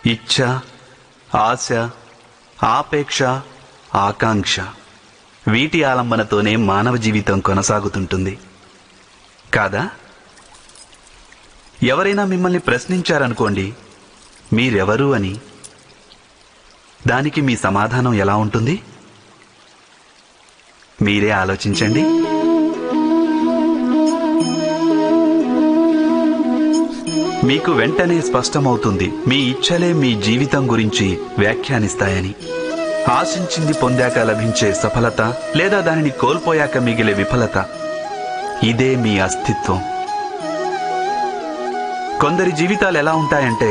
ఇచ్ఛ, ఆశ, ఆపేక్ష, ఆకాంక్ష వీటి ఆలంబనతోనే మానవ జీవితం కొనసాగుతుంటుంది కాదా? ఎవరైనా మిమ్మల్ని ప్రశ్నించారనుకోండి, మీరెవరు అని. దానికి మీ సమాధానం ఎలా ఉంటుంది? మీరే ఆలోచించండి. మీకు వెంటనే స్పష్టమవుతుంది మీ ఇచ్ఛలే మీ జీవితం గురించి వ్యాఖ్యానిస్తాయని. ఆశించింది పొందాక లభించే సఫలత లేదా దానిని కోల్పోయాక మిగిలే విఫలత, ఇదే మీ అస్తిత్వం. కొందరి జీవితాలు ఎలా ఉంటాయంటే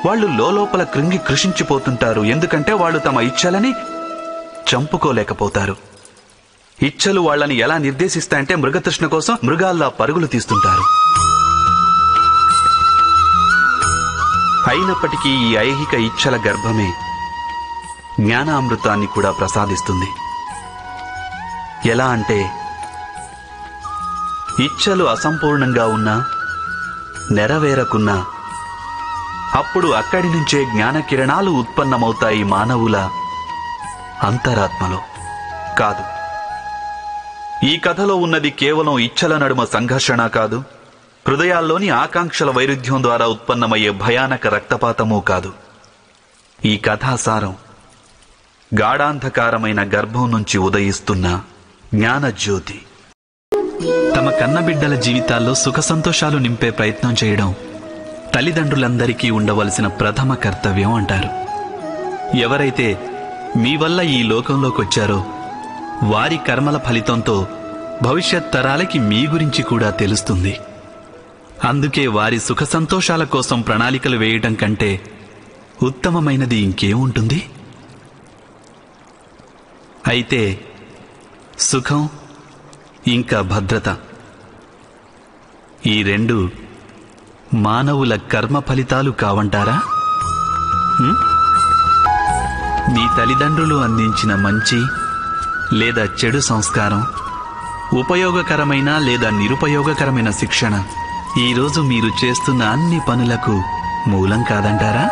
వాళ్ళు లోపల కృంగి కృషించిపోతుంటారు. ఎందుకంటే వాళ్ళు తమ ఇచ్ఛలని చంపుకోలేకపోతారు. ఇచ్ఛలు వాళ్ళని ఎలా నిర్దేశిస్తాయంటే మృగతృష్ణ కోసం మృగాల్లా పరుగులు తీస్తుంటారు. అయినప్పటికీ ఈ ఐహిక ఇచ్ఛల గర్భమే జ్ఞానామృతాన్ని కూడా ప్రసాదిస్తుంది. ఎలా అంటే ఇచ్ఛలు అసంపూర్ణంగా ఉన్నా, నెరవేరకున్నా అప్పుడు అక్కడి నుంచే జ్ఞాన కిరణాలు ఉత్పన్నమవుతాయి మానవుల అంతరాత్మలో. కాదు, ఈ కథలో ఉన్నది కేవలం ఇచ్ఛల నడుమ సంఘర్షణ కాదు, హృదయాల్లోని ఆకాంక్షల వైరుధ్యం ద్వారా ఉత్పన్నమయ్యే భయానక రక్తపాతమూ కాదు. ఈ కథాసారం గాఢాంధకారమైన గర్భం నుంచి ఉదయిస్తున్న జ్ఞానజ్యోతి. తమ కన్నబిడ్డల జీవితాల్లో సుఖ సంతోషాలు నింపే ప్రయత్నం చేయడం తల్లిదండ్రులందరికీ ఉండవలసిన ప్రథమ కర్తవ్యం అంటారు. ఎవరైతే మీ వల్ల ఈ లోకంలోకొచ్చారో వారి కర్మల ఫలితంతో భవిష్యత్ తరాలకి మీ గురించి కూడా తెలుస్తుంది. అందుకే వారి సుఖ సంతోషాల కోసం ప్రణాళికలు వేయటం కంటే ఉత్తమమైనది ఇంకేముంటుంది? అయితే సుఖం ఇంకా భద్రత, ఈ రెండు మానవుల కర్మ ఫలితాలు కావంటారా? మీ తల్లిదండ్రులు అందించిన మంచి లేదా చెడు సంస్కారం, ఉపయోగకరమైన లేదా నిరుపయోగకరమైన శిక్షణ ఈరోజు మీరు చేస్తున్న అన్ని పనులకు మూలం కాదంటారా?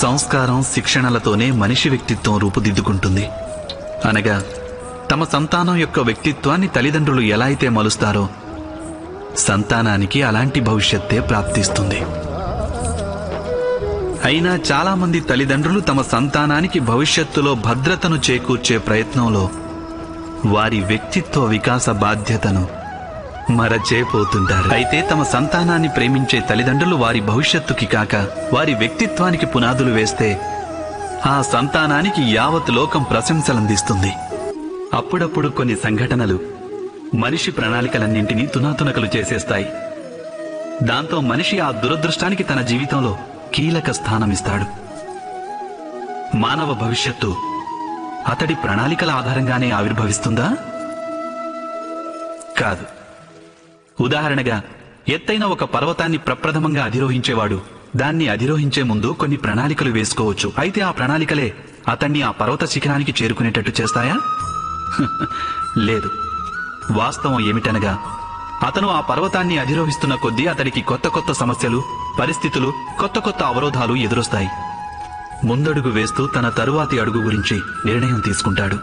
సంస్కారం, శిక్షణలతోనే మనిషి వ్యక్తిత్వం రూపుదిద్దుకుంటుంది. అనగా తమ సంతానం యొక్క వ్యక్తిత్వాన్ని తల్లిదండ్రులు ఎలా అయితే మలుస్తారో సంతానానికి అలాంటి భవిష్యత్తే ప్రాప్తిస్తుంది. అయినా చాలామంది తల్లిదండ్రులు తమ సంతానానికి భవిష్యత్తులో భద్రతను చేకూర్చే ప్రయత్నంలో వారి వ్యక్తిత్వ వికాస బాధ్యతను మరచేపోతుంటారు. అయితే తమ సంతానాన్ని ప్రేమించే తల్లిదండ్రులు వారి భవిష్యత్తుకి కాక వారి వ్యక్తిత్వానికి పునాదులు వేస్తే ఆ సంతానానికి యావత్ లోకం ప్రశంసలందిస్తుంది. అప్పుడప్పుడు కొన్ని సంఘటనలు మనిషి ప్రణాళికలన్నింటినీ తునాతునకలు చేసేస్తాయి. దాంతో మనిషి ఆ దురదృష్టానికి తన జీవితంలో కీలక స్థానమిస్తాడు. మానవ భవిష్యత్తు అతడి ప్రణాళికల ఆధారంగానే ఆవిర్భవిస్తుందా? కాదు. ఉదాహరణగా ఎత్తైన ఒక పర్వతాన్ని ప్రప్రథమంగా అధిరోహించేవాడు దాన్ని అధిరోహించే ముందు కొన్ని ప్రణాళికలు వేసుకోవచ్చు. అయితే ఆ ప్రణాళికలే అతన్ని ఆ పర్వత శిఖరానికి చేరుకునేటట్టు చేస్తాయా? లేదు. వాస్తవం ఏమిటనగా అతను ఆ పర్వతాన్ని అధిరోహిస్తున్న కొద్దీ అతడికి కొత్త కొత్త సమస్యలు, పరిస్థితులు, కొత్త కొత్త అవరోధాలు ఎదురొస్తాయి. ముందడుగు వేస్తూ తన తరువాతి అడుగు గురించి నిర్ణయం తీసుకుంటాడు.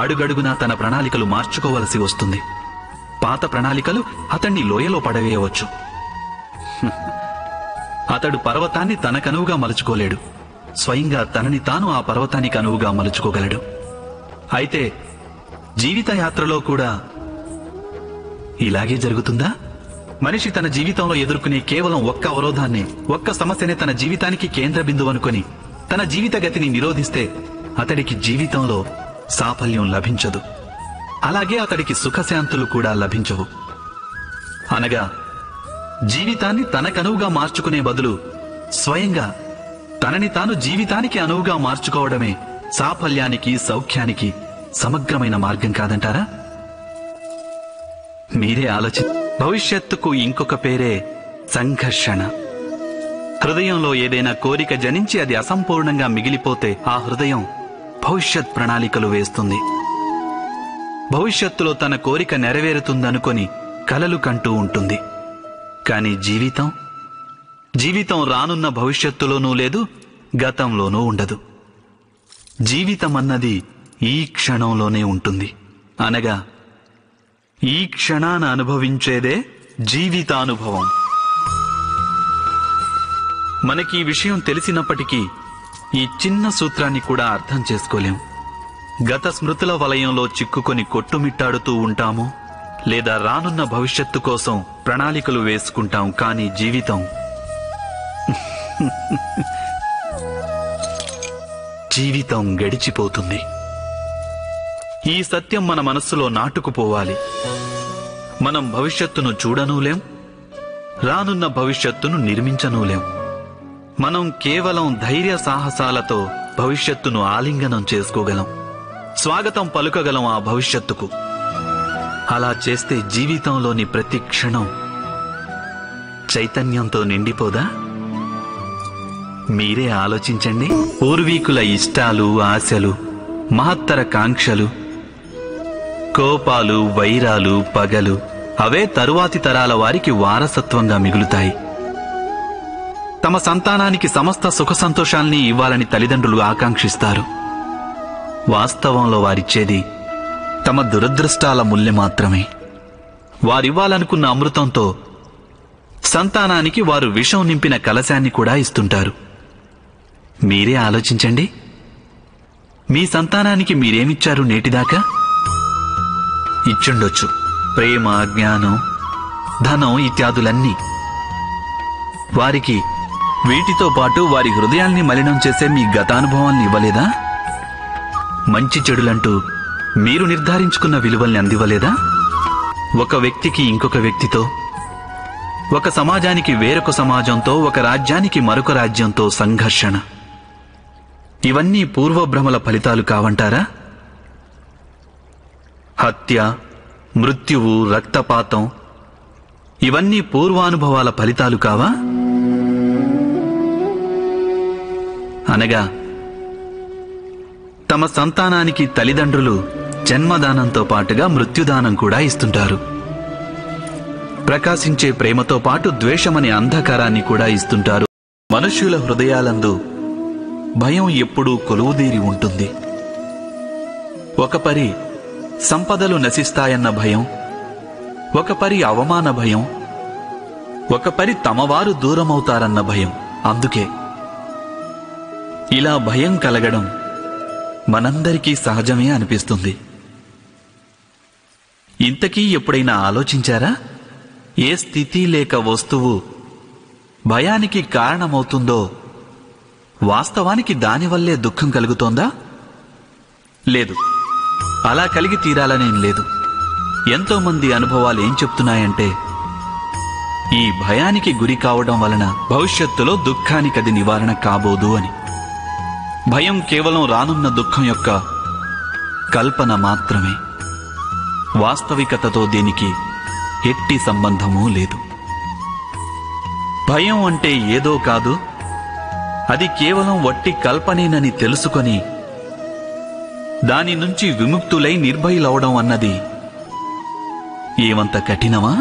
అడుగడుగునా తన ప్రణాళికలు మార్చుకోవలసి వస్తుంది. పాత ప్రణాళికలు అతన్ని లోయలో పడవేయవచ్చు. అతడు పర్వతాన్ని తనకనువుగా మలుచుకోలేడు. స్వయంగా తనని తాను ఆ పర్వతానికి అనువుగా మలుచుకోగలడు. అయితే జీవిత యాత్రలో కూడా ఇలాగే జరుగుతుందా? మనిషి తన జీవితంలో ఎదుర్కొనే కేవలం ఒక్క అవరోధాన్ని, ఒక్క సమస్యనే తన జీవితానికి కేంద్ర బిందువు అనుకొని తన జీవిత గతిని నిరోధిస్తే అతడికి జీవితంలో సాఫల్యం లభించదు. అలాగే అతడికి సుఖశాంతులు కూడా లభించవు. అనగా జీవితాన్ని తనకనువుగా మార్చుకునే బదులు స్వయంగా తనని తాను జీవితానికి అనువుగా మార్చుకోవడమే సాఫల్యానికి, సౌఖ్యానికి సమగ్రమైన మార్గం కాదంటారా? మీరే భవిష్యత్తుకు ఇంకొక పేరే సంఘర్షణ. హృదయంలో ఏదైనా కోరిక జనించి అది అసంపూర్ణంగా మిగిలిపోతే ఆ హృదయం భవిష్యత్ ప్రణాళికలు వేస్తుంది. భవిష్యత్తులో తన కోరిక నెరవేరుతుందనుకొని కలలు కంటూ ఉంటుంది. కానీ జీవితం జీవితం రానున్న భవిష్యత్తులోనూ లేదు, గతంలోనూ ఉండదు. జీవితం అన్నది ఈ క్షణంలోనే ఉంటుంది. అనగా ఈ క్షణాన అనుభవించేదే జీవితానుభవం. మనకి ఈ విషయం తెలిసినప్పటికీ ఈ చిన్న సూత్రాన్ని కూడా అర్థం చేసుకోలేం. గత స్మృతుల వలయంలో చిక్కుకొని కొట్టుమిట్టాడుతూ ఉంటాము, లేదా రానున్న భవిష్యత్తు కోసం ప్రణాళికలు వేసుకుంటాం. కానీ జీవితం గడిచిపోతుంది. ఈ సత్యం మన మనస్సులో నాటుకుపోవాలి. మనం భవిష్యత్తును చూడనూలేం, రానున్న భవిష్యత్తును నిర్మించనూలేం. మనం కేవలం ధైర్య సాహసాలతో భవిష్యత్తును ఆలింగనం చేసుకోగలం, స్వాగతం పలుకగలం ఆ భవిష్యత్తుకు. అలా చేస్తే జీవితంలోని ప్రతి క్షణం చైతన్యంతో నిండిపోదా? మీరే ఆలోచించండి. పూర్వీకుల ఇష్టాలు, ఆశలు, మహత్తర కాంక్షలు, కోపాలు, వైరాలు, పగలు అవే తరువాతి తరాల వారికి వారసత్వంగా మిగులుతాయి. తమ సంతానానికి సమస్త సుఖ సంతోషాల్ని ఇవ్వాలని తల్లిదండ్రులు ఆకాంక్షిస్తారు. వాస్తవంలో వారిచ్చేది తమ దురదృష్టాల ముల్లె మాత్రమే. వారివ్వాలనుకున్న అమృతంతో సంతానానికి వారు విషం నింపిన కలశాన్ని కూడా ఇస్తుంటారు. మీరే ఆలోచించండి. మీ సంతానానికి మీరేమిచ్చారు నేటిదాకా? ఇచ్చుండొచ్చు ప్రేమ, జ్ఞానం, ధనం ఇత్యాదులన్నీ. వారికి వీటితో పాటు వారి హృదయాల్ని మలినం చేసే మీ గతానుభవాల్ని ఇవ్వలేదా? మంచి చెడులంటూ మీరు నిర్ధారించుకున్న విలువల్ని అందివ్వలేదా? ఒక వ్యక్తికి ఇంకొక వ్యక్తితో, ఒక సమాజానికి వేరొక సమాజంతో, ఒక రాజ్యానికి మరొక రాజ్యంతో సంఘర్షణ. ఇవన్నీ పూర్వభ్రమల ఫలితాలు కావంటారా? హత్య, మృత్యువు, రక్తపాతం ఇవన్నీ పూర్వానుభవాల ఫలితాలు కావా? అనగా తమ సంతానానికి తల్లిదండ్రులు జన్మదానంతో పాటుగా మృత్యుదానం కూడా ఇస్తుంటారు. ప్రకాశించే ప్రేమతో పాటు ద్వేషమనే అంధకారాన్ని కూడా ఇస్తుంటారు. మనుష్యుల హృదయాలందు భయం ఎప్పుడూ కొలువుదీరి ఉంటుంది. ఒక పరి సంపదలు నశిస్తాయన్న భయం, ఒక పరి అవమాన భయం, ఒక పరి తమవారు దూరమవుతారన్న భయం. అందుకే ఇలా భయం కలగడం మనందరికీ సహజమే అనిపిస్తుంది. ఇంతకీ ఎప్పుడైనా ఆలోచించారా? ఏ స్థితి లేక వస్తువు భయానికి కారణమవుతుందో వాస్తవానికి దానివల్లే దుఃఖం కలుగుతోందా? లేదు, అలా కలిగి తీరాలనేం లేదు. ఎంతో మంది అనుభవాలు ఏం చెప్తున్నాయంటే, ఈ భయానికి గురి కావడం వలన భవిష్యత్తులో దుఃఖానికది నివారణ కాబోదు అని. భయం కేవలం రానున్న దుఃఖం యొక్క కల్పన మాత్రమే. వాస్తవికతతో దీనికి ఎట్టి సంబంధమూ లేదు. భయం అంటే ఏదో కాదు, అది కేవలం వట్టి కల్పనేనని తెలుసుకొని దాని నుంచి విముక్తులై నిర్భయులవడం అన్నది ఏమంత కఠినమా?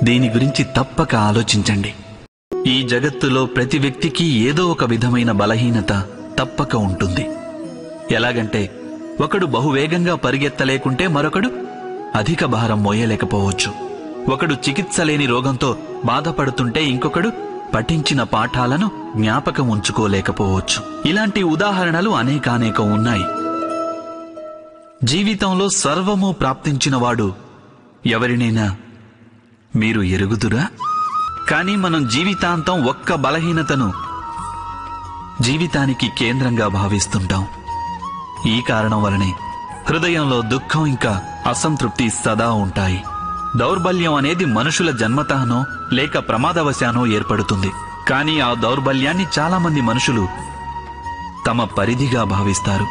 దీని గురించి తప్పక ఆలోచించండి. ఈ జగత్తులో ప్రతి వ్యక్తికి ఏదో ఒక విధమైన బలహీనత తప్పక ఉంటుంది. ఎలాగంటే, ఒకడు బహువేగంగా పరిగెత్తలేకుంటే మరొకడు అధిక భారం మోయలేకపోవచ్చు. ఒకడు చికిత్స లేని రోగంతో బాధపడుతుంటే ఇంకొకడు పఠించిన పాఠాలను జ్ఞాపకం ఉంచుకోలేకపోవచ్చు. ఇలాంటి ఉదాహరణలు అనేకానేకం ఉన్నాయి. జీవితంలో సర్వము ప్రాప్తించినవాడు ఎవరినైనా మీరు ఎరుగుదురా? కానీ మనం జీవితాంతం ఒక్క బలహీనతను జీవితానికి కేంద్రంగా భావిస్తుంటాం. ఈ కారణం వలనే హృదయంలో దుఃఖం ఇంకా అసంతృప్తి సదా ఉంటాయి. దౌర్బల్యం అనేది మనుషుల జన్మతఃనో లేక ప్రమాదవశానో ఏర్పడుతుంది. కానీ ఆ దౌర్బల్యాన్ని చాలామంది మనుషులు తమ పరిధిగా భావిస్తారు.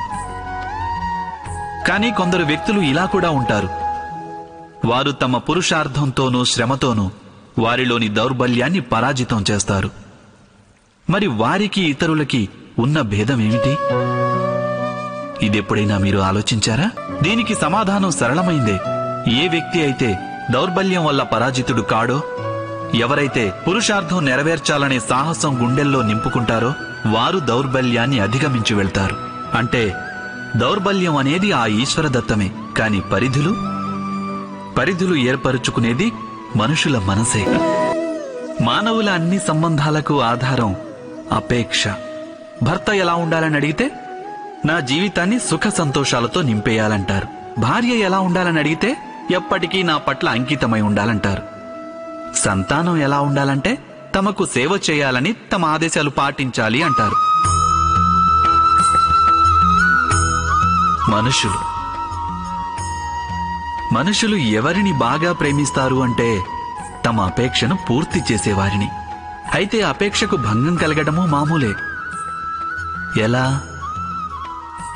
కానీ కొందరు వ్యక్తులు ఇలా కూడా ఉంటారు. వారు తమ పురుషార్థంతోనూ శ్రమతోనూ వారిలోని దౌర్బల్యాన్ని పరాజితం చేస్తారు. మరి వారికి ఇతరులకి ఉన్న భేదమేమిటి? ఇదెప్పుడైనా మీరు ఆలోచించారా? దీనికి సమాధానం సరళమైందే. ఏ వ్యక్తి అయితే దౌర్బల్యం వల్ల పరాజితుడు కాడో, ఎవరైతే పురుషార్థం నెరవేర్చాలనే సాహసం గుండెల్లో నింపుకుంటారో వారు దౌర్బల్యాన్ని అధిగమించి వెళ్తారు. అంటే దౌర్బల్యం అనేది ఆ ఈశ్వరదత్తమే. కాని పరిధులు ఏర్పరుచుకునేది మనుషుల మనసే. మానవుల అన్ని సంబంధాలకు ఆధారం అపేక్ష. భర్త ఎలా ఉండాలని అడిగితే నా జీవితాన్ని సుఖ సంతోషాలతో నింపేయాలంటారు. భార్య ఎలా ఉండాలని అడిగితే ఎప్పటికీ నా పట్ల అంకితమై ఉండాలంటారు. సంతానం ఎలా ఉండాలంటే తమకు సేవ చేయాలని తమ ఆదేశాలు పాటించాలి అంటారు. మనుషులు ఎవరిని బాగా ప్రేమిస్తారు అంటే తమ అపేక్షను పూర్తి చేసేవారిని. అయితే అపేక్షకు భంగం కలగడము మామూలే. ఎలా?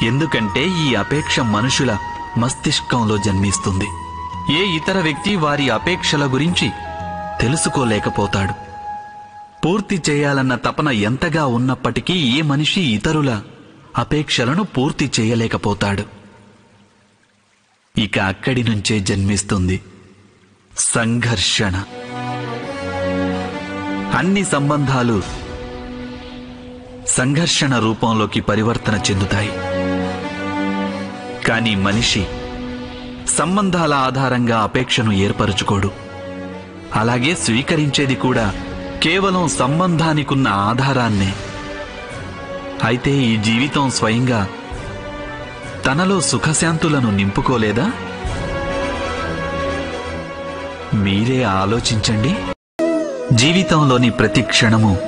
ఎందుకంటే ఈ అపేక్ష మనుషుల మస్తిష్కంలో జన్మిస్తుంది. ఏ ఇతర వ్యక్తి వారి అపేక్షల గురించి తెలుసుకోలేకపోతాడు. పూర్తి చేయాలన్న తపన ఎంతగా ఉన్నప్పటికీ ఏ మనిషి ఇతరుల అపేక్షలను పూర్తి చేయలేకపోతాడు. ఇక అక్కడి నుంచే జన్మిస్తుంది సంఘర్షణ. అన్ని సంబంధాలు సంఘర్షణ రూపంలోకి పరివర్తన చెందుతాయి. కానీ మనిషి సంబంధాల ఆధారంగా అపేక్షను ఏర్పరచుకోడు. అలాగే స్వీకరించేది కూడా కేవలం సంబంధానికున్న ఆధారాన్నే. అయితే ఈ జీవితం స్వయంగా తనలో సుఖశాంతులను నింపుకోలేదా? మీరే ఆలోచించండి. జీవితంలోని ప్రతి క్షణము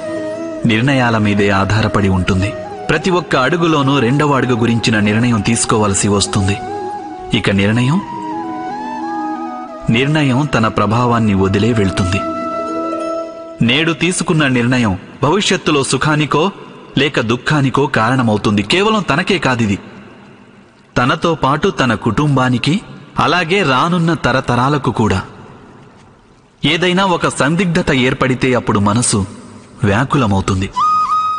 నిర్ణయాల మీదే ఆధారపడి ఉంటుంది. ప్రతి ఒక్క అడుగులోనూ రెండవ అడుగు గురించిన నిర్ణయం తీసుకోవలసి వస్తుంది. ఇక నిర్ణయం తన ప్రభావాన్ని వదిలే వెళ్తుంది. నేడు తీసుకున్న నిర్ణయం భవిష్యత్తులో సుఖానికో లేక దుఃఖానికో కారణమవుతుంది. కేవలం తనకే కాదిది, తనతో పాటు తన కుటుంబానికి, అలాగే రానున్న తరతరాలకు కూడా. ఏదైనా ఒక సందిగ్ధత ఏర్పడితే అప్పుడు మనసు వ్యాకులమవుతుంది,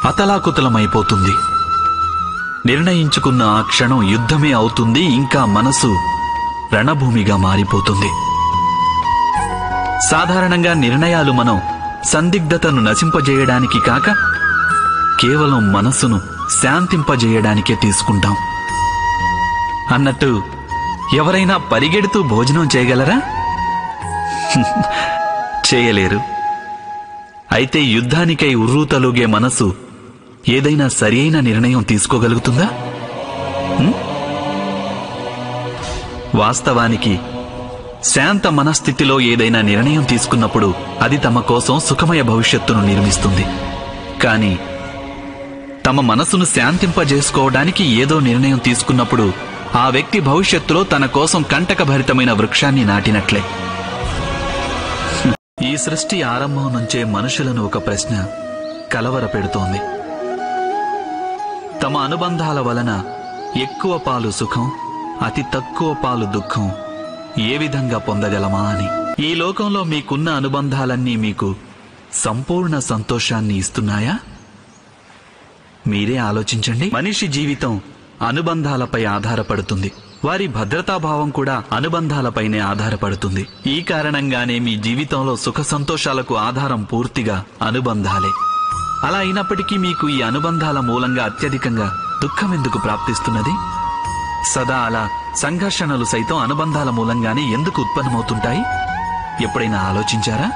అతలాకుతలమైపోతుంది. నిర్ణయించుకున్న ఆ క్షణం యుద్ధమే అవుతుంది. ఇంకా మనసు రణభూమిగా మారిపోతుంది. సాధారణంగా నిర్ణయాలు మనం సందిగ్ధతను నశింపజేయడానికి కాక కేవలం మనసును శాంతింపజేయడానికే తీసుకుంటాం. అన్నట్టు ఎవరైనా పరిగెడుతూ భోజనం చేయగలరా? చేయలేరు. అయితే యుద్ధానికై ఉర్రూతలూగే మనసు ఏదైనా సరియైన నిర్ణయం తీసుకోగలుగుతుందా? వాస్తవానికి శాంత మనస్థితిలో ఏదైనా నిర్ణయం తీసుకున్నప్పుడు అది తమ కోసం సుఖమయ భవిష్యత్తును నిర్మిస్తుంది. కానీ తమ మనసును శాంతింపజేసుకోవడానికి ఏదో నిర్ణయం తీసుకున్నప్పుడు ఆ వ్యక్తి భవిష్యత్తులో తన కోసం కంటకభరితమైన వృక్షాన్ని నాటినట్లే. ఈ సృష్టి ఆరంభం నుంచే మనుషులను ఒక ప్రశ్న కలవరపెడుతోంది. తమ అనుబంధాల వలన ఎక్కువ పాలు సుఖం, అతి తక్కువ పాలు దుఃఖం ఏ విధంగా పొందగలమా అని. ఈ లోకంలో మీకున్న అనుబంధాలన్నీ మీకు సంపూర్ణ సంతోషాన్ని ఇస్తున్నాయా? మీరే ఆలోచించండి. మనిషి జీవితం అనుబంధాలపై ఆధారపడుతుంది. వారి భద్రతాభావం కూడా అనుబంధాలపైనే ఆధారపడుతుంది. ఈ కారణంగానే మీ జీవితంలో సుఖ సంతోషాలకు ఆధారం పూర్తిగా అనుబంధాలే. అలా అయినప్పటికీ మీకు ఈ అనుబంధాల మూలంగా అత్యధికంగా దుఃఖం ఎందుకు ప్రాప్తిస్తున్నది? సదా అలా సంఘర్షణలు సైతం అనుబంధాల మూలంగానే ఎందుకు ఉత్పన్నమవుతుంటాయి? ఎప్పుడైనా ఆలోచించారా?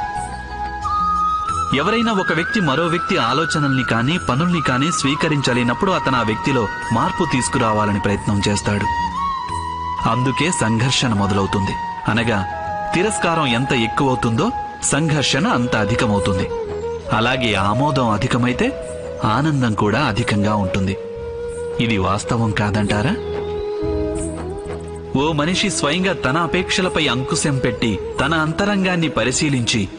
ఎవరైనా ఒక వ్యక్తి మరో వ్యక్తి ఆలోచనల్ని కానీ పనుల్ని కానీ స్వీకరించలేనప్పుడు అతను ఆ వ్యక్తిలో మార్పు తీసుకురావాలని ప్రయత్నం చేస్తాడు. అందుకే సంఘర్షణ మొదలవుతుంది. అనగా తిరస్కారం ఎంత ఎక్కువవుతుందో సంఘర్షణ అంత అధికమవుతుంది. అలాగే ఆమోదం అధికమైతే ఆనందం కూడా అధికంగా ఉంటుంది. ఇది వాస్తవం కాదంటారా? ఓ మనిషి స్వయంగా తన అపేక్షలపై అంకుశం పెట్టి తన అంతరంగాన్ని పరిశీలించి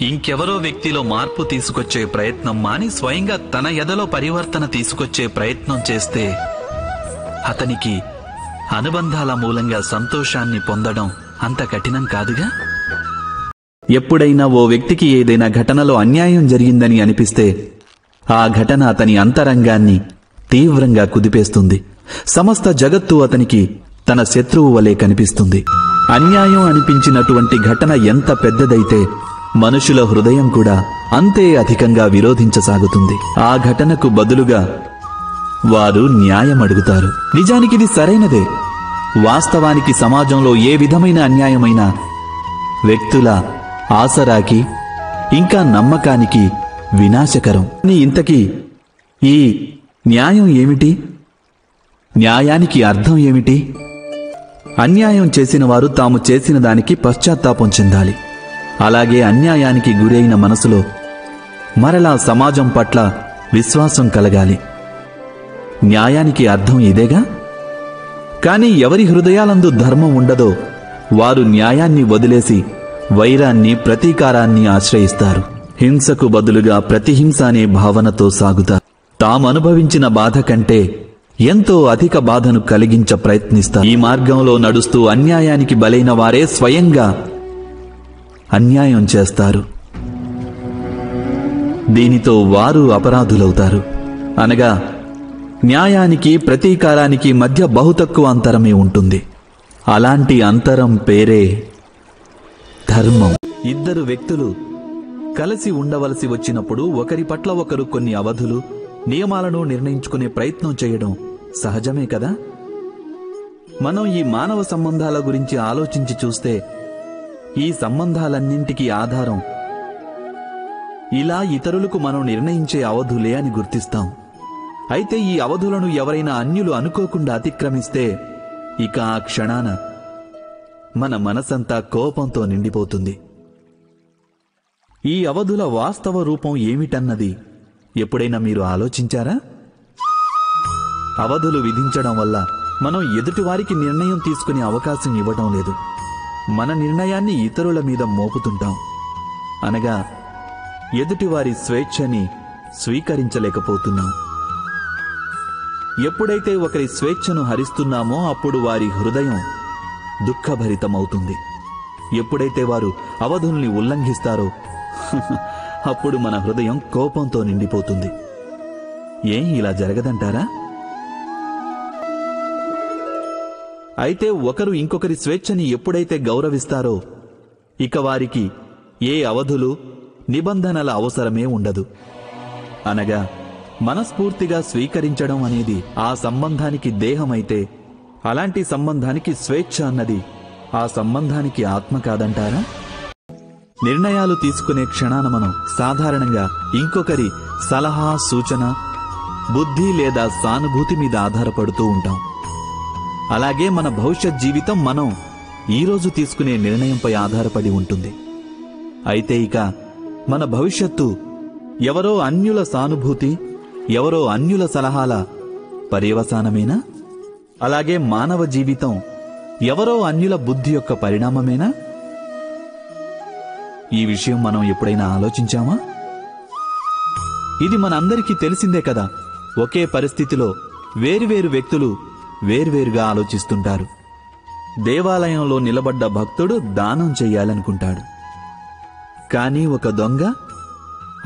ఇంకెవరో వ్యక్తిలో మార్పు తీసుకొచ్చే ప్రయత్నం మాని స్వయంగా తన ఎదలో పరివర్తన తీసుకొచ్చే ప్రయత్నం చేస్తే అతనికి అనుబంధాల మూలంగా సంతోషాన్ని పొందడం అంత కఠినం కాదుగా. ఎప్పుడైనా ఓ వ్యక్తికి ఏదైనా ఘటనలో అన్యాయం జరిగిందని అనిపిస్తే ఆ ఘటన అతని అంతరంగాన్ని తీవ్రంగా కుదిపేస్తుంది. సమస్త జగత్తు అతనికి తన శత్రువు వలె కనిపిస్తుంది. అన్యాయం అనిపించినటువంటి ఘటన ఎంత పెద్దదైతే మనుషుల హృదయం కూడా అంతే అధికంగా విరోధించసాగుతుంది. ఆ ఘటనకు బదులుగా వారు న్యాయం అడుగుతారు. నిజానికిది సరైనదే. వాస్తవానికి సమాజంలో ఏ విధమైన అన్యాయమైనా వ్యక్తుల ఆసరాకి ఇంకా నమ్మకానికి వినాశకరం. ఇంతకీ ఈ న్యాయం ఏమిటి? న్యాయానికి అర్థం ఏమిటి? అన్యాయం చేసిన వారు తాము చేసిన దానికి పశ్చాత్తాపం చెందాలి. అలాగే అన్యాయానికి గురైన మనసులో మరలా సమాజం పట్ల విశ్వాసం కలగాలి. న్యాయానికి అర్థం ఇదేగా. కానీ ఎవరి హృదయాలందు ధర్మం ఉండదో వారు న్యాయాన్ని వదిలేసి వైరాన్ని, ప్రతీకారాన్ని ఆశ్రయిస్తారు. హింసకు బదులుగా ప్రతిహింస అనే భావనతో సాగుతారు. తామనుభవించిన బాధ కంటే ఎంతో అధిక బాధను కలిగించ ప్రయత్నిస్తారు. ఈ మార్గంలో నడుస్తూ అన్యాయానికి బలైన వారే స్వయంగా అన్యాయం చేస్తారు. దీనితో వారు అపరాధులవుతారు. అనగా న్యాయానికి, ప్రతీకారానికి మధ్య బహుతక్కువ అంతరమే ఉంటుంది. అలాంటి అంతరం పేరే ధర్మం. ఇద్దరు వ్యక్తులు కలిసి ఉండవలసి వచ్చినప్పుడు ఒకరి పట్ల ఒకరు కొన్ని అవధులు, నియమాలను నిర్ణయించుకునే ప్రయత్నం చేయడం సహజమే కదా. మనం ఈ మానవ సంబంధాల గురించి ఆలోచించి చూస్తే ఈ సంబంధాలన్నింటికీ ఆధారం ఇలా ఇతరులకు మనం నిర్ణయించే అవధులే అని గుర్తిస్తాం. అయితే ఈ అవధులను ఎవరైనా అన్యులు అనుకోకుండా అతిక్రమిస్తే ఇక ఆ క్షణాన మన మనసంతా కోపంతో నిండిపోతుంది. ఈ అవధుల వాస్తవ రూపం ఏమిటన్నది ఎప్పుడైనా మీరు ఆలోచించారా? అవధులు విధించడం వల్ల మనం ఎదుటివారికి నిర్ణయం తీసుకునే అవకాశం ఇవ్వడం లేదు. మన నిర్ణయాన్ని ఇతరుల మీద మోపుతుంటాం. అనగా ఎదుటివారి స్వేచ్ఛని స్వీకరించలేకపోతున్నాం. ఎప్పుడైతే ఒకరి స్వేచ్ఛను హరిస్తున్నామో అప్పుడు వారి హృదయం దుఃఖభరితమవుతుంది. ఎప్పుడైతే వారు అవధుల్ని ఉల్లంఘిస్తారో అప్పుడు మన హృదయం కోపంతో నిండిపోతుంది. ఏం ఇలా జరగదంటారా? అయితే ఒకరు ఇంకొకరి స్వేచ్ఛని ఎప్పుడైతే గౌరవిస్తారో ఇక వారికి ఏ అవధులు, నిబంధనల అవసరమే ఉండదు. అనగా మనస్ఫూర్తిగా స్వీకరించడం అనేది ఆ సంబంధానికి దేహమైతే అలాంటి సంబంధానికి స్వేచ్ఛ అన్నది ఆ సంబంధానికి ఆత్మ కాదంటారా? నిర్ణయాలు తీసుకునే క్షణాన మనం సాధారణంగా ఇంకొకరి సలహా, సూచన, బుద్ధి లేదా సానుభూతి మీద ఆధారపడుతూ ఉంటాం. అలాగే మన భవిష్యత్ జీవితం మనం ఈరోజు తీసుకునే నిర్ణయంపై ఆధారపడి ఉంటుంది. అయితే ఇక మన భవిష్యత్తు ఎవరో అన్యుల సానుభూతి, ఎవరో అన్యుల సలహాల పర్యవసానమేనా? అలాగే మానవ జీవితం ఎవరో అన్యుల బుద్ధి యొక్క పరిణామమేనా? ఈ విషయం మనం ఎప్పుడైనా ఆలోచించామా? ఇది మనందరికీ తెలిసిందే కదా. ఒకే పరిస్థితిలో వేరువేరు వ్యక్తులు వేర్వేరుగా ఆలోచిస్తుంటారు. దేవాలయంలో నిలబడ్డ భక్తుడు దానం చెయ్యాలనుకుంటాడు. కానీ ఒక దొంగ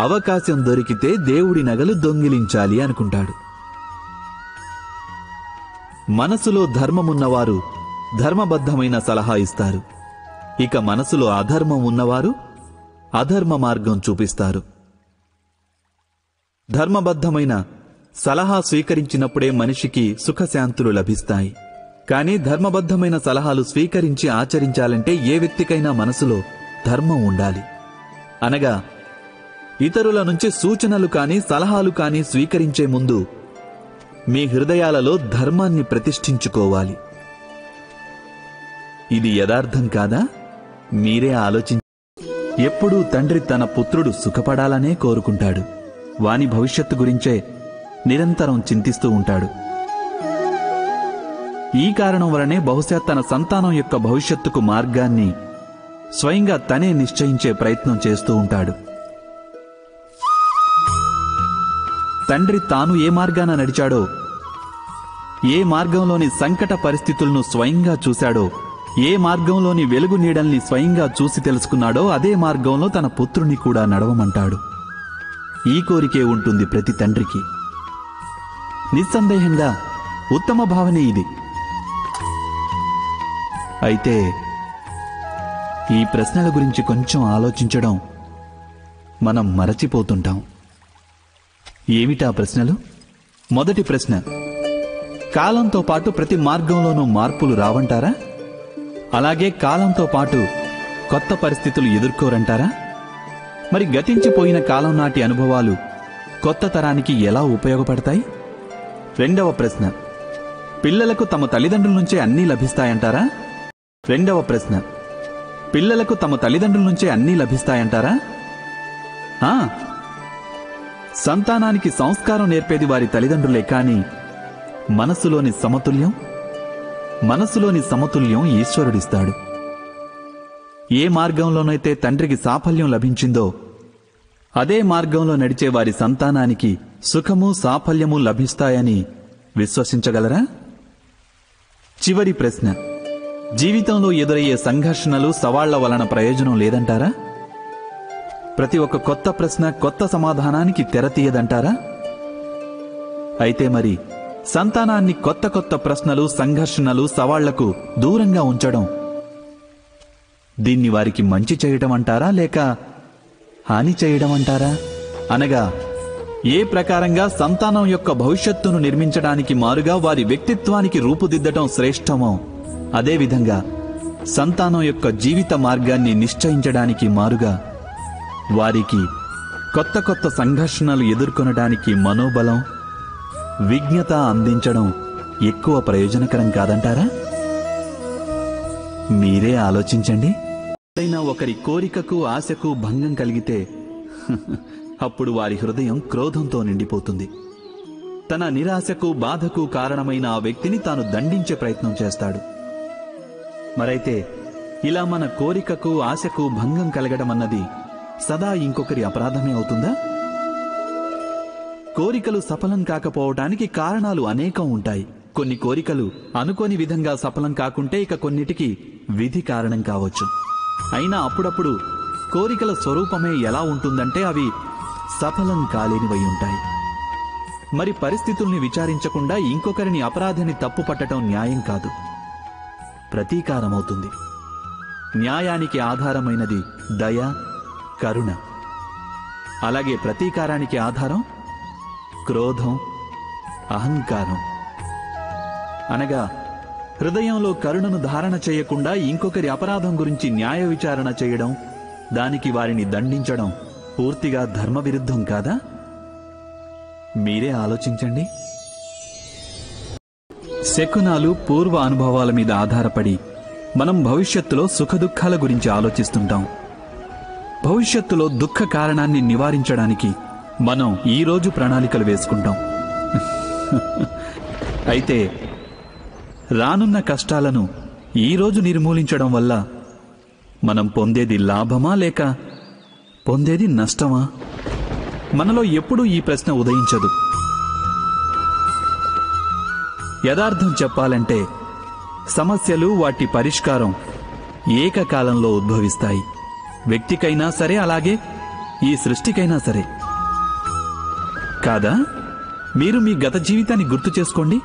అవకాశం దొరికితే దేవుడి నగలు దొంగిలించాలి అనుకుంటాడు. మనసులో ధర్మమున్నవారు ధర్మబద్ధమైన సలహా ఇస్తారు. ఇక మనసులో అధర్మం ఉన్నవారు అధర్మ మార్గం చూపిస్తారు. ధర్మబద్ధమైన సలహా స్వీకరించినప్పుడే మనిషికి సుఖశాంతులు లభిస్తాయి. కానీ ధర్మబద్ధమైన సలహాలు స్వీకరించి ఆచరించాలంటే ఏ వ్యక్తికైనా మనసులో ధర్మం ఉండాలి. అనగా ఇతరుల నుంచి సూచనలు కానీ సలహాలు కానీ స్వీకరించే ముందు మీ హృదయాలలో ధర్మాన్ని ప్రతిష్ఠించుకోవాలి. ఇది యథార్థం కాదా? మీరే ఆలోచించండి. ఎప్పుడూ తండ్రి తన పుత్రుడు సుఖపడాలనే కోరుకుంటాడు. వాని భవిష్యత్తు గురించే నిరంతరం చింతిస్తూ ఉంటాడు. ఈ కారణం వలనే బహుశా తన సంతానం యొక్క భవిష్యత్తుకు మార్గాన్ని స్వయంగా తనే నిశ్చయించే ప్రయత్నం చేస్తూ ఉంటాడు. తండ్రి తాను ఏ మార్గాన నడిచాడో, ఏ మార్గంలోని సంకట పరిస్థితులను స్వయంగా చూశాడో, ఏ మార్గంలోని వెలుగు నీడల్ని స్వయంగా చూసి తెలుసుకున్నాడో అదే మార్గంలో తన పుత్రుని కూడా నడవమంటాడు. ఈ కోరికే ఉంటుంది ప్రతి తండ్రికి. నిస్సందేహంగా ఉత్తమ భావనే ఇది. అయితే ఈ ప్రశ్నల గురించి కొంచెం ఆలోచించడం మనం మరచిపోతుంటాం. ఏమిటా ప్రశ్నలు? మొదటి ప్రశ్న, కాలంతో పాటు ప్రతి మార్గంలోనూ మార్పులు రావంటారా? అలాగే కాలంతో పాటు కొత్త పరిస్థితులు ఎదుర్కోరంటారా? మరి గతించిపోయిన కాలం నాటి అనుభవాలు కొత్త తరానికి ఎలా ఉపయోగపడతాయి? రెండవ ప్రశ్న, పిల్లలకు తమ తల్లిదండ్రుల నుంచే అన్నీ లభిస్తాయంటారా? రెండవ ప్రశ్న, పిల్లలకు తమ తల్లిదండ్రుల నుంచే అన్నీ లభిస్తాయంటారా? సంతానానికి సంస్కారం నేర్పేది వారి తల్లిదండ్రులే, కానీ మనసులోని సమతుల్యం ఈశ్వరుడిస్తాడు. ఏ మార్గంలోనైతే తండ్రికి సాఫల్యం లభించిందో అదే మార్గంలో నడిచే వారి సంతానానికి సుఖము సాఫల్యము లభిస్తాయని విశ్వసించగలరా? చివరి ప్రశ్న, జీవితంలో ఎదురయ్యే సంఘర్షణలు సవాళ్ల వలన ప్రయోజనం లేదంటారా? ప్రతి ఒక్క కొత్త ప్రశ్న కొత్త సమాధానానికి తెరతీయదంటారా? అయితే మరి సంతానాన్ని కొత్త కొత్త ప్రశ్నలు, సంఘర్షణలు, సవాళ్లకు దూరంగా ఉంచడం, దీన్ని వారికి మంచి చేయడం అంటారా, లేక హాని చేయడం అంటారా? అనగా ఏ ప్రకారంగా సంతానం యొక్క భవిష్యత్తును నిర్మించడానికి మారుగా వారి వ్యక్తిత్వానికి రూపుదిద్దటం శ్రేష్టమో, అదేవిధంగా సంతానం యొక్క జీవిత మార్గాన్ని నిశ్చయించడానికి మారుగా వారికి కొత్త కొత్త సంఘర్షణలు ఎదుర్కొనడానికి మనోబలం, విజ్ఞత అందించడం ఎక్కువ ప్రయోజనకరం కాదంటారా? మీరే ఆలోచించండి. ఏదైనా ఒకరి కోరికకు, ఆశకు భంగం కలిగితే అప్పుడు వారి హృదయం క్రోధంతో నిండిపోతుంది. తన నిరాశకు, బాధకు కారణమైన ఆ వ్యక్తిని తాను దండించే ప్రయత్నం చేస్తాడు. మరైతే ఇలా మన కోరికకు, ఆశకు భంగం కలగడం అన్నది సదా ఇంకొకరి అపరాధమే అవుతుందా? కోరికలు సఫలం కాకపోవటానికి కారణాలు అనేకం ఉంటాయి. కొన్ని కోరికలు అనుకోని విధంగా సఫలం కాకుంటే ఇక కొన్నిటికి విధి కారణం కావచ్చు. అయినా అప్పుడప్పుడు కోరికల స్వరూపమే ఎలా ఉంటుందంటే అవి సఫలం కాలేనివై ఉంటాయి. మరి పరిస్థితుల్ని విచారించకుండా ఇంకొకరిని అపరాధిని తప్పు పట్టడం న్యాయం కాదు, ప్రతీకారమవుతుంది. న్యాయానికి ఆధారమైనది దయ, కరుణ. అలాగే ప్రతీకారానికి ఆధారం క్రోధం, అహంకారం. అనగా హృదయంలో కరుణను ధారణ చేయకుండా ఇంకొకరి అపరాధం గురించి న్యాయ విచారణ చేయడం, దానికి వారిని దండించడం పూర్తిగా ధర్మ విరుద్ధం కాదా? మీరే ఆలోచించండి. శకునాలు, పూర్వ అనుభవాల మీద ఆధారపడి మనం భవిష్యత్తులో సుఖదుఖాల గురించి ఆలోచిస్తుంటాం. భవిష్యత్తులో దుఃఖ కారణాన్ని నివారించడానికి మనం ఈరోజు ప్రణాళికలు వేసుకుంటాం. అయితే రానున్న కష్టాలను ఈరోజు నిర్మూలించడం వల్ల మనం పొందేది లాభమా లేక పొందేది నష్టమా? మనలో ఎప్పుడూ ఈ ప్రశ్న ఉదయించదు. యథార్థం చెప్పాలంటే సమస్యలు, వాటి పరిష్కారం ఏకకాలంలో ఉద్భవిస్తాయి. వ్యక్తికైనా సరే, అలాగే ఈ సృష్టికైనా సరే. కాదా? మీరు మీ గత జీవితాన్ని గుర్తు చేసుకోండి,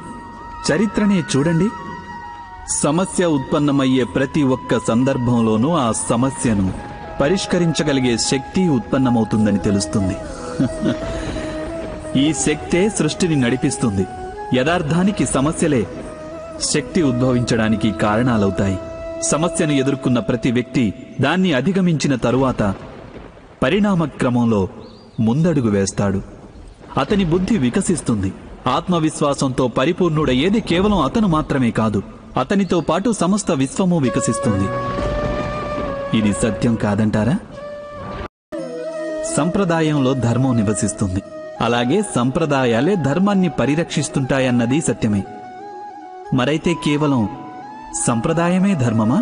చరిత్రనే చూడండి. సమస్య ఉత్పన్నమయ్యే ప్రతి ఒక్క సందర్భంలోనూ ఆ సమస్యను పరిష్కరించగలిగే శక్తి ఉత్పన్నమవుతుందని తెలుస్తుంది. ఈ శక్తే సృష్టిని నడిపిస్తుంది. యథార్థానికి సమస్యలే శక్తి ఉద్భవించడానికి కారణాలవుతాయి. సమస్యను ఎదుర్కొన్న ప్రతి వ్యక్తి దాన్ని అధిగమించిన తరువాత పరిణామ క్రమంలో ముందడుగు వేస్తాడు. అతని బుద్ధి వికసిస్తుంది. ఆత్మవిశ్వాసంతో పరిపూర్ణుడయ్యేది కేవలం అతను మాత్రమే కాదు, అతనితో పాటు సమస్త విశ్వము వికసిస్తుంది. ఇది సత్యం కాదంటారా? సంప్రదాయంలో ధర్మం నివసిస్తుంది. అలాగే సంప్రదాయాలే ధర్మాన్ని పరిరక్షిస్తుంటాయన్నది సత్యమే. మరైతే కేవలం సంప్రదాయమే ధర్మమా?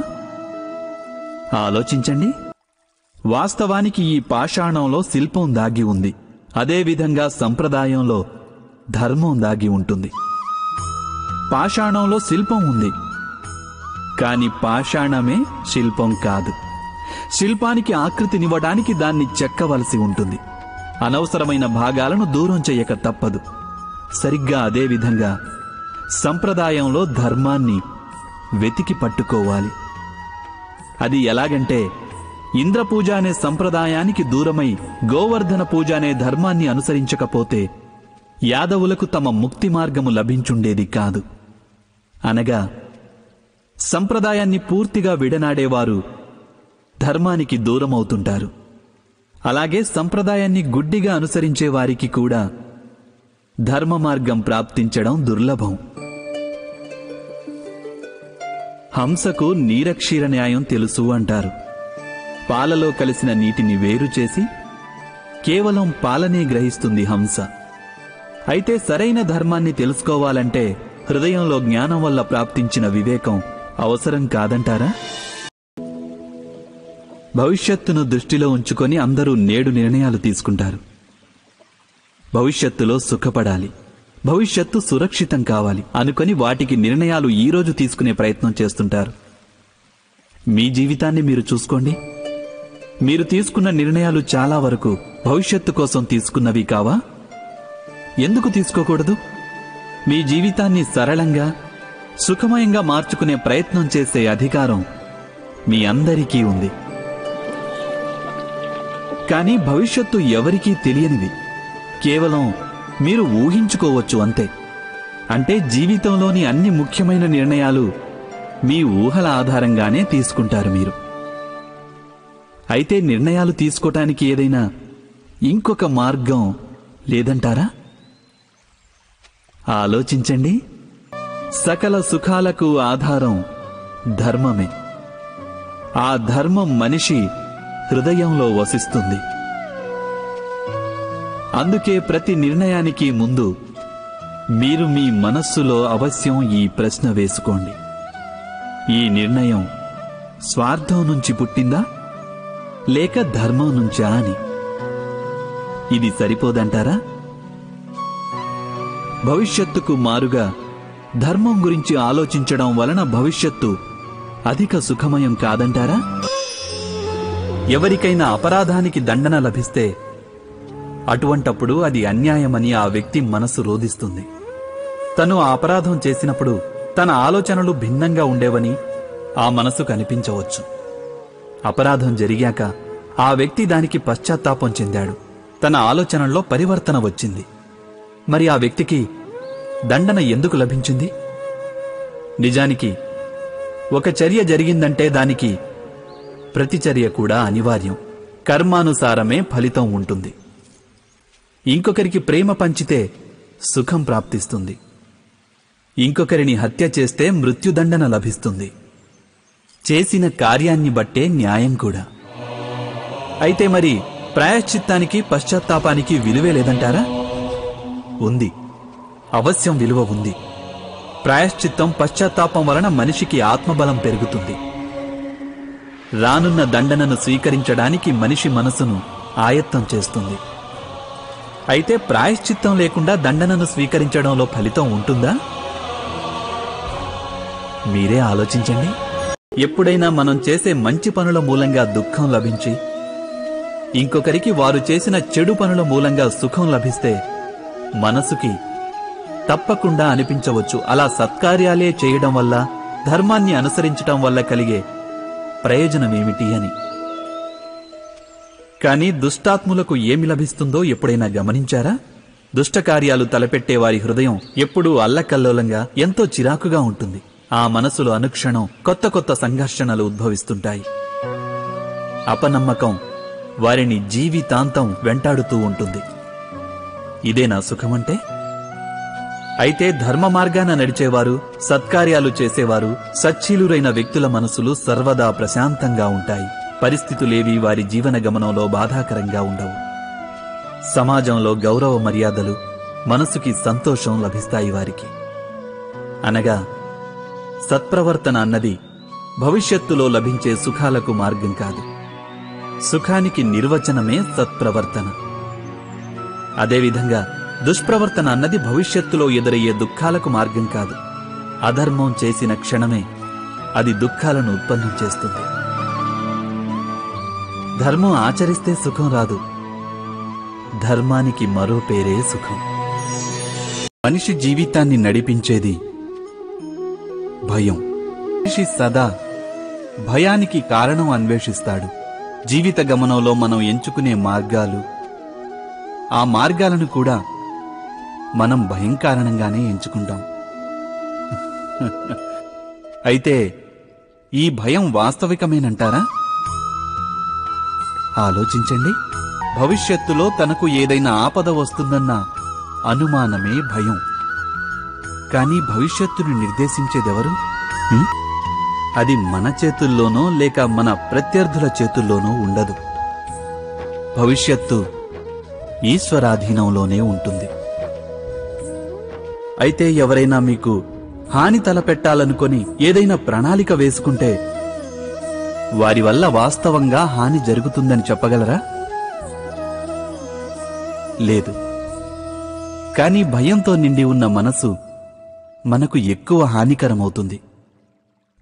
ఆలోచించండి. వాస్తవానికి ఈ పాషాణంలో శిల్పం దాగి ఉంది. అదేవిధంగా సంప్రదాయంలో ధర్మం దాగి ఉంటుంది. పాషాణంలో శిల్పం ఉంది, కాని పాషాణమే శిల్పం కాదు. శిల్పానికి ఆకృతినివ్వడానికి దాన్ని చెక్కవలసి ఉంటుంది. అనవసరమైన భాగాలను దూరం చెయ్యక తప్పదు. సరిగ్గా అదేవిధంగా సంప్రదాయంలో ధర్మాన్ని వెతికి పట్టుకోవాలి. అది ఎలాగంటే ఇంద్రపూజ అనే సంప్రదాయానికి దూరమై గోవర్ధన పూజ అనే ధర్మాన్ని అనుసరించకపోతే యాదవులకు తమ ముక్తి మార్గము లభించుండేది కాదు. అనగా సంప్రదాయాన్ని పూర్తిగా విడనాడేవారు ధర్మానికి దూరమవుతుంటారు. అలాగే సంప్రదాయాన్ని గుడ్డిగా అనుసరించే వారికి కూడా ధర్మ మార్గం ప్రాప్తించడం దుర్లభం. హంసకు నీరక్షీర న్యాయం తెలుసు అంటారు. పాలలో కలిసిన నీటిని వేరు చేసి కేవలం పాలనే గ్రహిస్తుంది హంస. అయితే సరైన ధర్మాన్ని తెలుసుకోవాలంటే హృదయంలో జ్ఞానం వల్ల ప్రాప్తించిన వివేకం అవసరం కాదంటారా? భవిష్యత్తును దృష్టిలో ఉంచుకొని అందరూ నేడు నిర్ణయాలు తీసుకుంటారు. భవిష్యత్తులో సుఖపడాలి, భవిష్యత్తు సురక్షితం కావాలి అనుకొని వాటికి నిర్ణయాలు ఈరోజు తీసుకునే ప్రయత్నం చేస్తుంటారు. మీ జీవితాన్ని మీరు చూసుకోండి. మీరు తీసుకున్న నిర్ణయాలు చాలా వరకు భవిష్యత్తు కోసం తీసుకున్నవి కావా? ఎందుకు తీసుకోకూడదు? మీ జీవితాన్ని సరళంగా సుఖమయంగా మార్చుకునే ప్రయత్నం చేసే అధికారం మీ అందరికీ ఉంది. కానీ భవిష్యత్తు ఎవరికీ తెలియనిది. కేవలం మీరు ఊహించుకోవచ్చు అంతే. అంటే జీవితంలోని అన్ని ముఖ్యమైన నిర్ణయాలు మీ ఊహల ఆధారంగానే తీసుకుంటారు మీరు. అయితే నిర్ణయాలు తీసుకోవటానికి ఏదైనా ఇంకొక మార్గం లేదంటారా? ఆలోచించండి. సకల సుఖాలకు ఆధారం ధర్మమే. ఆ ధర్మం మనిషి హృదయంలో వసిస్తుంది. అందుకే ప్రతి నిర్ణయానికి ముందు మీరు మీ మనస్సులో అవశ్యం ఈ ప్రశ్న వేసుకోండి: ఈ నిర్ణయం స్వార్థం నుంచి పుట్టిందా లేక ధర్మం నుంచా అని. ఇది సరిపోదంటారా? భవిష్యత్తుకు మారుగా ధర్మం గురించి ఆలోచించడం వలన భవిష్యత్తు అధిక సుఖమయం కాదంటారా? ఎవరికైనా అపరాధానికి దండన లభిస్తే అటువంటప్పుడు అది అన్యాయమని ఆ వ్యక్తి మనసు రోధిస్తుంది. తను ఆ అపరాధం చేసినప్పుడు తన ఆలోచనలు భిన్నంగా ఉండేవని ఆ మనసుకు అనిపించవచ్చు. అపరాధం జరిగాక ఆ వ్యక్తి దానికి పశ్చాత్తాపం చెందాడు. తన ఆలోచనల్లో పరివర్తన వచ్చింది. మరి ఆ వ్యక్తికి దండన ఎందుకు లభించింది? నిజానికి ఒక చర్య జరిగిందంటే దానికి ప్రతిచర్య కూడా అనివార్యం. కర్మానుసారమే ఫలితం ఉంటుంది. ఇంకొకరికి ప్రేమ పంచితే సుఖం ప్రాప్తిస్తుంది. ఇంకొకరిని హత్య చేస్తే మృత్యుదండన లభిస్తుంది. చేసిన కార్యాన్ని బట్టే న్యాయం కూడా. అయితే మరి ప్రాయశ్చిత్తానికి పశ్చాత్తాపానికి విలువే లేదంటారా? ఉంది, అవశ్యం విలువ ఉంది. ప్రాయశ్చిత్తం పశ్చాత్తాపం వలన మనిషికి ఆత్మబలం పెరుగుతుంది. రానున్న దండనను స్వీకరించడానికి మనిషి మనసును ఆయత్తం చేస్తుంది. అయితే ప్రాయశ్చిత్తం లేకుండా దండనను స్వీకరించడంలో ఫలితం ఉంటుందా? మీరే ఆలోచించండి. ఎప్పుడైనా మనం చేసే మంచి పనుల మూలంగా దుఃఖం లభించి ఇంకొకరికి వారు చేసిన చెడు పనుల మూలంగా సుఖం లభిస్తే మనసుకి తప్పకుండా అనిపించవచ్చు, అలా సత్కార్యాలే చేయడం వల్ల, ధర్మాన్ని అనుసరించటం వల్ల కలిగే ప్రయోజనమేమిటి అని. కానీ దుష్టాత్ములకు ఏమి లభిస్తుందో ఎప్పుడైనా గమనించారా? దుష్టకార్యాలు తలపెట్టే వారి హృదయం ఎప్పుడూ అల్లకల్లోలంగా, ఎంతో చిరాకుగా ఉంటుంది. ఆ మనసులో అనుక్షణం కొత్త కొత్త సంఘర్షణలు ఉద్భవిస్తుంటాయి. అపనమ్మకం వారిని జీవితాంతం వెంటాడుతూ ఉంటుంది. ఇదేనా సుఖమంటే? అయితే ధర్మ మార్గాన నడిచేవారు, సత్కార్యాలు చేసేవారు, సచ్చీలురైన వ్యక్తుల మనసులు సర్వదా ప్రశాంతంగా ఉంటాయి. పరిస్థితులేవి వారి జీవన గమనంలో బాధాకరంగా ఉండవు. సమాజంలో గౌరవ మర్యాదలు, మనసుకి సంతోషం లభిస్తాయి వారికి. అనగా సత్ప్రవర్తన అన్నది భవిష్యత్తులో లభించే సుఖాలకు మార్గం కాదు. సుఖానికి నిర్వచనమే సత్ప్రవర్తన. అదేవిధంగా దుష్ప్రవర్తన అన్నది భవిష్యత్తులో ఎదురయ్యే దుఃఖాలకు మార్గం కాదు. అధర్మం చేసిన క్షణమే అది దుఃఖాలను ఉత్పన్నం చేస్తుంది. ధర్మం ఆచరిస్తే సుఖం రాదు. ధర్మానికి మరో పేరే సుఖం. మనిషి జీవితాన్ని నడిపించేది భయం. మనిషి సదా భయానికి కారణం అన్వేషిస్తాడు. జీవిత గమనంలో మనం ఎంచుకునే మార్గాలు, ఆ మార్గాలను కూడా మనం భయం కారణంగానే ఎంచుకుంటాం. అయితే ఈ భయం వాస్తవికమేనంటారా? ఆలోచించండి. భవిష్యత్తులో తనకు ఏదైనా ఆపద వస్తుందన్న అనుమానమే భయం. కానీ భవిష్యత్తును నిర్దేశించేదెవరు? అది మన చేతుల్లోనో లేక మన ప్రత్యర్థుల చేతుల్లోనో ఉండదు. భవిష్యత్తు ఈశ్వరాధీనంలోనే ఉంటుంది. అయితే ఎవరైనా మీకు హాని తలపెట్టాలనుకొని ఏదైనా ప్రణాళిక వేసుకుంటే వారి వల్ల వాస్తవంగా హాని జరుగుతుందని చెప్పగలరా? లేదు. కానీ భయంతో నిండి ఉన్న మనసు మనకు ఎక్కువ హానికరమవుతుంది.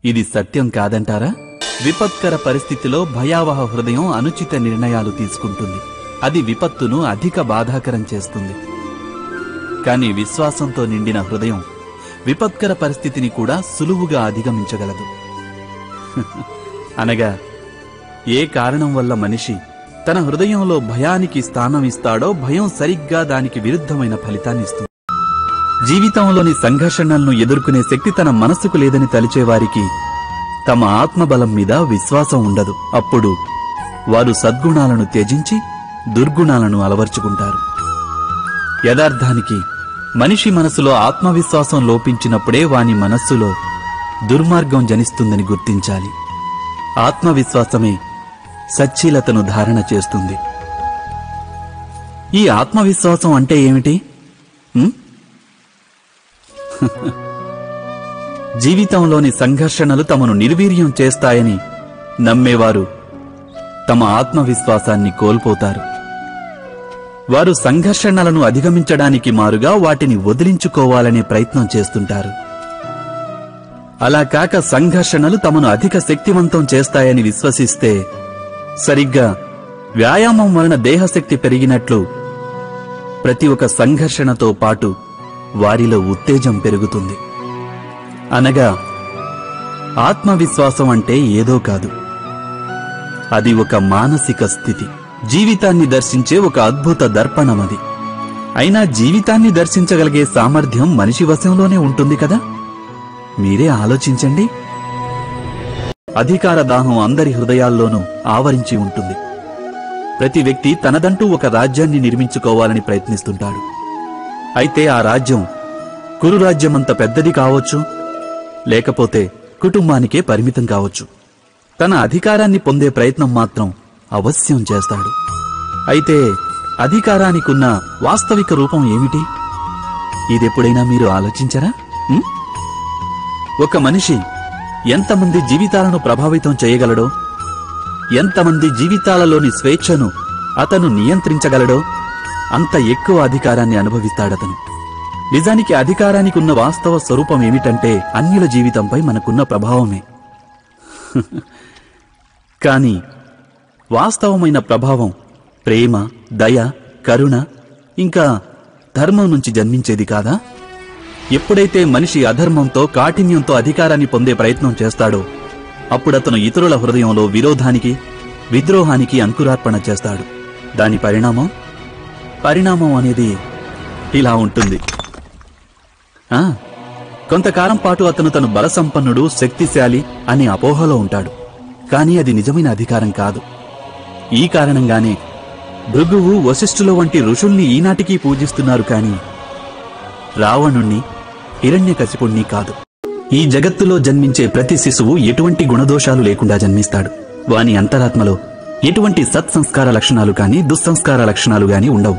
ఇది సత్యం కాదంటారా? విపత్కర పరిస్థితిలో భయావహ హృదయం అనుచిత నిర్ణయాలు తీసుకుంటుంది. అది విపత్తును అధిక బాధాకరం చేస్తుంది. కానీ విశ్వాసంతో నిండిన హృదయం విపత్కర పరిస్థితిని కూడా సులువుగా అధిగమించగలదు. అనగా ఏ కారణం వల్ల మనిషి తన హృదయంలో భయానికి స్థానం ఇస్తాడో భయం సరిగ్గా దానికి విరుద్ధమైన ఫలితాన్నిస్తుంది. జీవితంలోని సంఘర్షణలను ఎదుర్కొనే శక్తి తన మనస్సుకు లేదని తలిచేవారికి తమ ఆత్మబలం మీద విశ్వాసం ఉండదు. అప్పుడు వారు సద్గుణాలను త్యజించి దుర్గుణాలను అలవర్చుకుంటారు. యథార్థానికి మనిషి మనసులో ఆత్మవిశ్వాసం లోపించినప్పుడే వాని మనస్సులో దుర్మార్గం జనిస్తుందని గుర్తించాలి. ఆత్మవిశ్వాసమే సచ్చీలతను ధారణ చేస్తుంది. ఈ ఆత్మవిశ్వాసం అంటే ఏమిటి? జీవితంలోని సంఘర్షణలు తమను నిర్వీర్యం చేస్తాయని నమ్మేవారు తమ ఆత్మవిశ్వాసాన్ని కోల్పోతారు. వారు సంఘర్షణలను అధిగమించడానికి మారుగా వాటిని వదిలించుకోవాలనే ప్రయత్నం చేస్తుంటారు. అలా కాక సంఘర్షణలు తమను అధిక శక్తివంతం చేస్తాయని విశ్వసిస్తే సరిగ్గా వ్యాయామం వలన దేహశక్తి పెరిగినట్లు ప్రతి ఒక్క సంఘర్షణతో పాటు వారిలో ఉత్తేజం పెరుగుతుంది. అనగా ఆత్మవిశ్వాసం అంటే ఏదో కాదు, అది ఒక మానసిక స్థితి. జీవితాన్ని దర్శించే ఒక అద్భుత దర్పణమది. అయినా జీవితాన్ని దర్శించగలిగే సామర్థ్యం మనిషి వశంలోనే ఉంటుంది కదా? మీరే ఆలోచించండి. అధికార దాహం అందరి హృదయాల్లోనూ ఆవరించి ఉంటుంది. ప్రతి వ్యక్తి తనదంటూ ఒక రాజ్యాన్ని నిర్మించుకోవాలని ప్రయత్నిస్తుంటాడు. అయితే ఆ రాజ్యం కురురాజ్యమంత పెద్దది కావచ్చు, లేకపోతే కుటుంబానికే పరిమితం కావచ్చు. తన అధికారాన్ని పొందే ప్రయత్నం మాత్రం అవశ్యం చేస్తాడు. అయితే అధికారానికున్న వాస్తవిక రూపం ఏమిటి? ఇదెప్పుడైనా మీరు ఆలోచించరా? ఒక మనిషి ఎంతమంది జీవితాలను ప్రభావితం చేయగలడో, ఎంతమంది జీవితాలలోని స్వేచ్ఛను అతను నియంత్రించగలడో అంత ఎక్కువ అధికారాన్ని అనుభవిస్తాడతను. నిజానికి అధికారానికి ఉన్న వాస్తవ స్వరూపం ఏమిటంటే అన్యుల జీవితంపై మనకున్న ప్రభావమే. కాని వాస్తవమైన ప్రభావం ప్రేమ, దయ, కరుణ ఇంకా ధర్మం నుంచి జన్మించేది కాదా? ఎప్పుడైతే మనిషి అధర్మంతో, కాఠిన్యంతో అధికారాన్ని పొందే ప్రయత్నం చేస్తాడో అప్పుడతను ఇతరుల హృదయంలో విరోధానికి, విద్రోహానికి అంకురార్పణ చేస్తాడు. దాని పరిణామం అనేది ఇలా ఉంటుంది. కొంతకాలం పాటు అతను తను బలసంపన్నుడు, శక్తిశాలి అనే అపోహలో ఉంటాడు. కానీ అది నిజమైన అధికారం కాదు. ఈ కారణంగానే భృగువు, వశిష్ఠుల వంటి ఋషుల్ని ఈనాటికీ పూజిస్తున్నారు. కాని రావణుణ్ణి, హిరణ్యకశిపుణ్ణి కాదు. ఈ జగత్తులో జన్మించే ప్రతి శిశువు ఎటువంటి గుణదోషాలు లేకుండా జన్మిస్తాడు. వాని అంతరాత్మలో ఎటువంటి సత్సంస్కార లక్షణాలు కాని, దుస్సంస్కార లక్షణాలు గాని ఉండవు.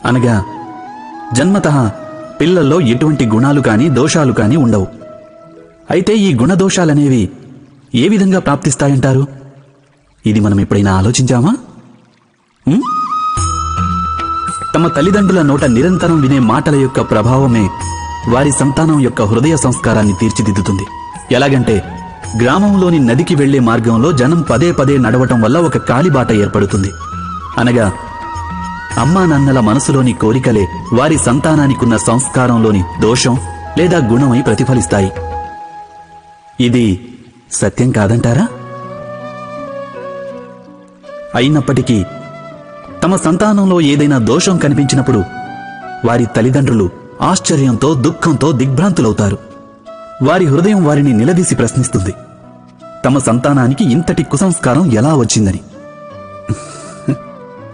అనగా జన్మతః పిల్లల్లో ఎటువంటి గుణాలు కాని, దోషాలు కాని ఉండవు. అయితే ఈ గుణదోషాలనేవి ఏ విధంగా ప్రాప్తిస్తాయంటారు? ఇది మనం ఎప్పుడైనా ఆలోచించామా? తమ తల్లిదండ్రుల నోట నిరంతరం వినే మాటల యొక్క ప్రభావమే వారి సంతానం యొక్క హృదయ సంస్కారాన్ని తీర్చిదిద్దుతుంది. ఎలాగంటే గ్రామంలోని నదికి వెళ్లే మార్గంలో జనం పదే పదే నడవటం వల్ల ఒక కాలిబాట ఏర్పడుతుంది. అనగా అమ్మా నాన్నల మనసులోని కోరికలే వారి సంతానానికున్న సంస్కారంలోని దోషం లేదా గుణమై ప్రతిఫలిస్తాయి. ఇది సత్యం కాదంటారా? అయినప్పటికీ తమ సంతానంలో ఏదైనా దోషం కనిపించినప్పుడు వారి తల్లిదండ్రులు ఆశ్చర్యంతో దుఃఖంతో దిగ్భ్రాంతులవుతారు. వారి హృదయం వారిని నిలదీసి ప్రశ్నిస్తుంది, తమ సంతానానికి ఇంతటి కుసంస్కారం ఎలా వచ్చిందని.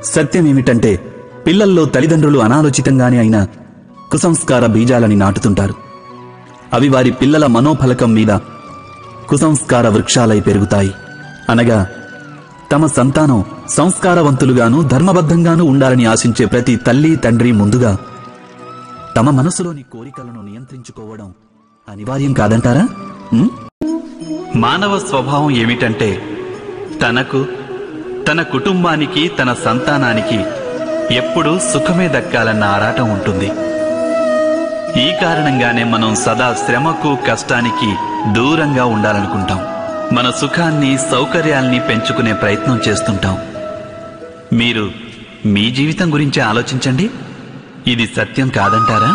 సత్యమేమిటంటే పిల్లల్లో తల్లిదండ్రులు అనాలోచితంగానే అయినా కుసంస్కార బీజాలని నాటుతుంటారు. అవి వారి పిల్లల మనోఫలకం మీద కుసంస్కార వృక్షాలై పెరుగుతాయి. అనగా తమ సంతానం సంస్కారవంతులుగాను ధర్మబద్ధంగానూ ఉండాలని ఆశించే ప్రతి తల్లి తండ్రి ముందుగా తమ మనసులోని కోరికలను నియంత్రించుకోవడం అనివార్యం కాదంటారా? మానవ స్వభావం ఏమిటంటే తనకు, తన కుటుంబానికి, తన సంతానానికి ఎప్పుడూ సుఖమే దక్కాలన్న ఆరాటం ఉంటుంది. ఈ కారణంగానే మనం సదా శ్రమకు, కష్టానికి దూరంగా ఉండాలనుకుంటాం. మన సుఖాన్ని, సౌకర్యాల్ని పెంచుకునే ప్రయత్నం చేస్తుంటాం. మీరు మీ జీవితం గురించి ఆలోచించండి. ఇది సత్యం కాదంటారా?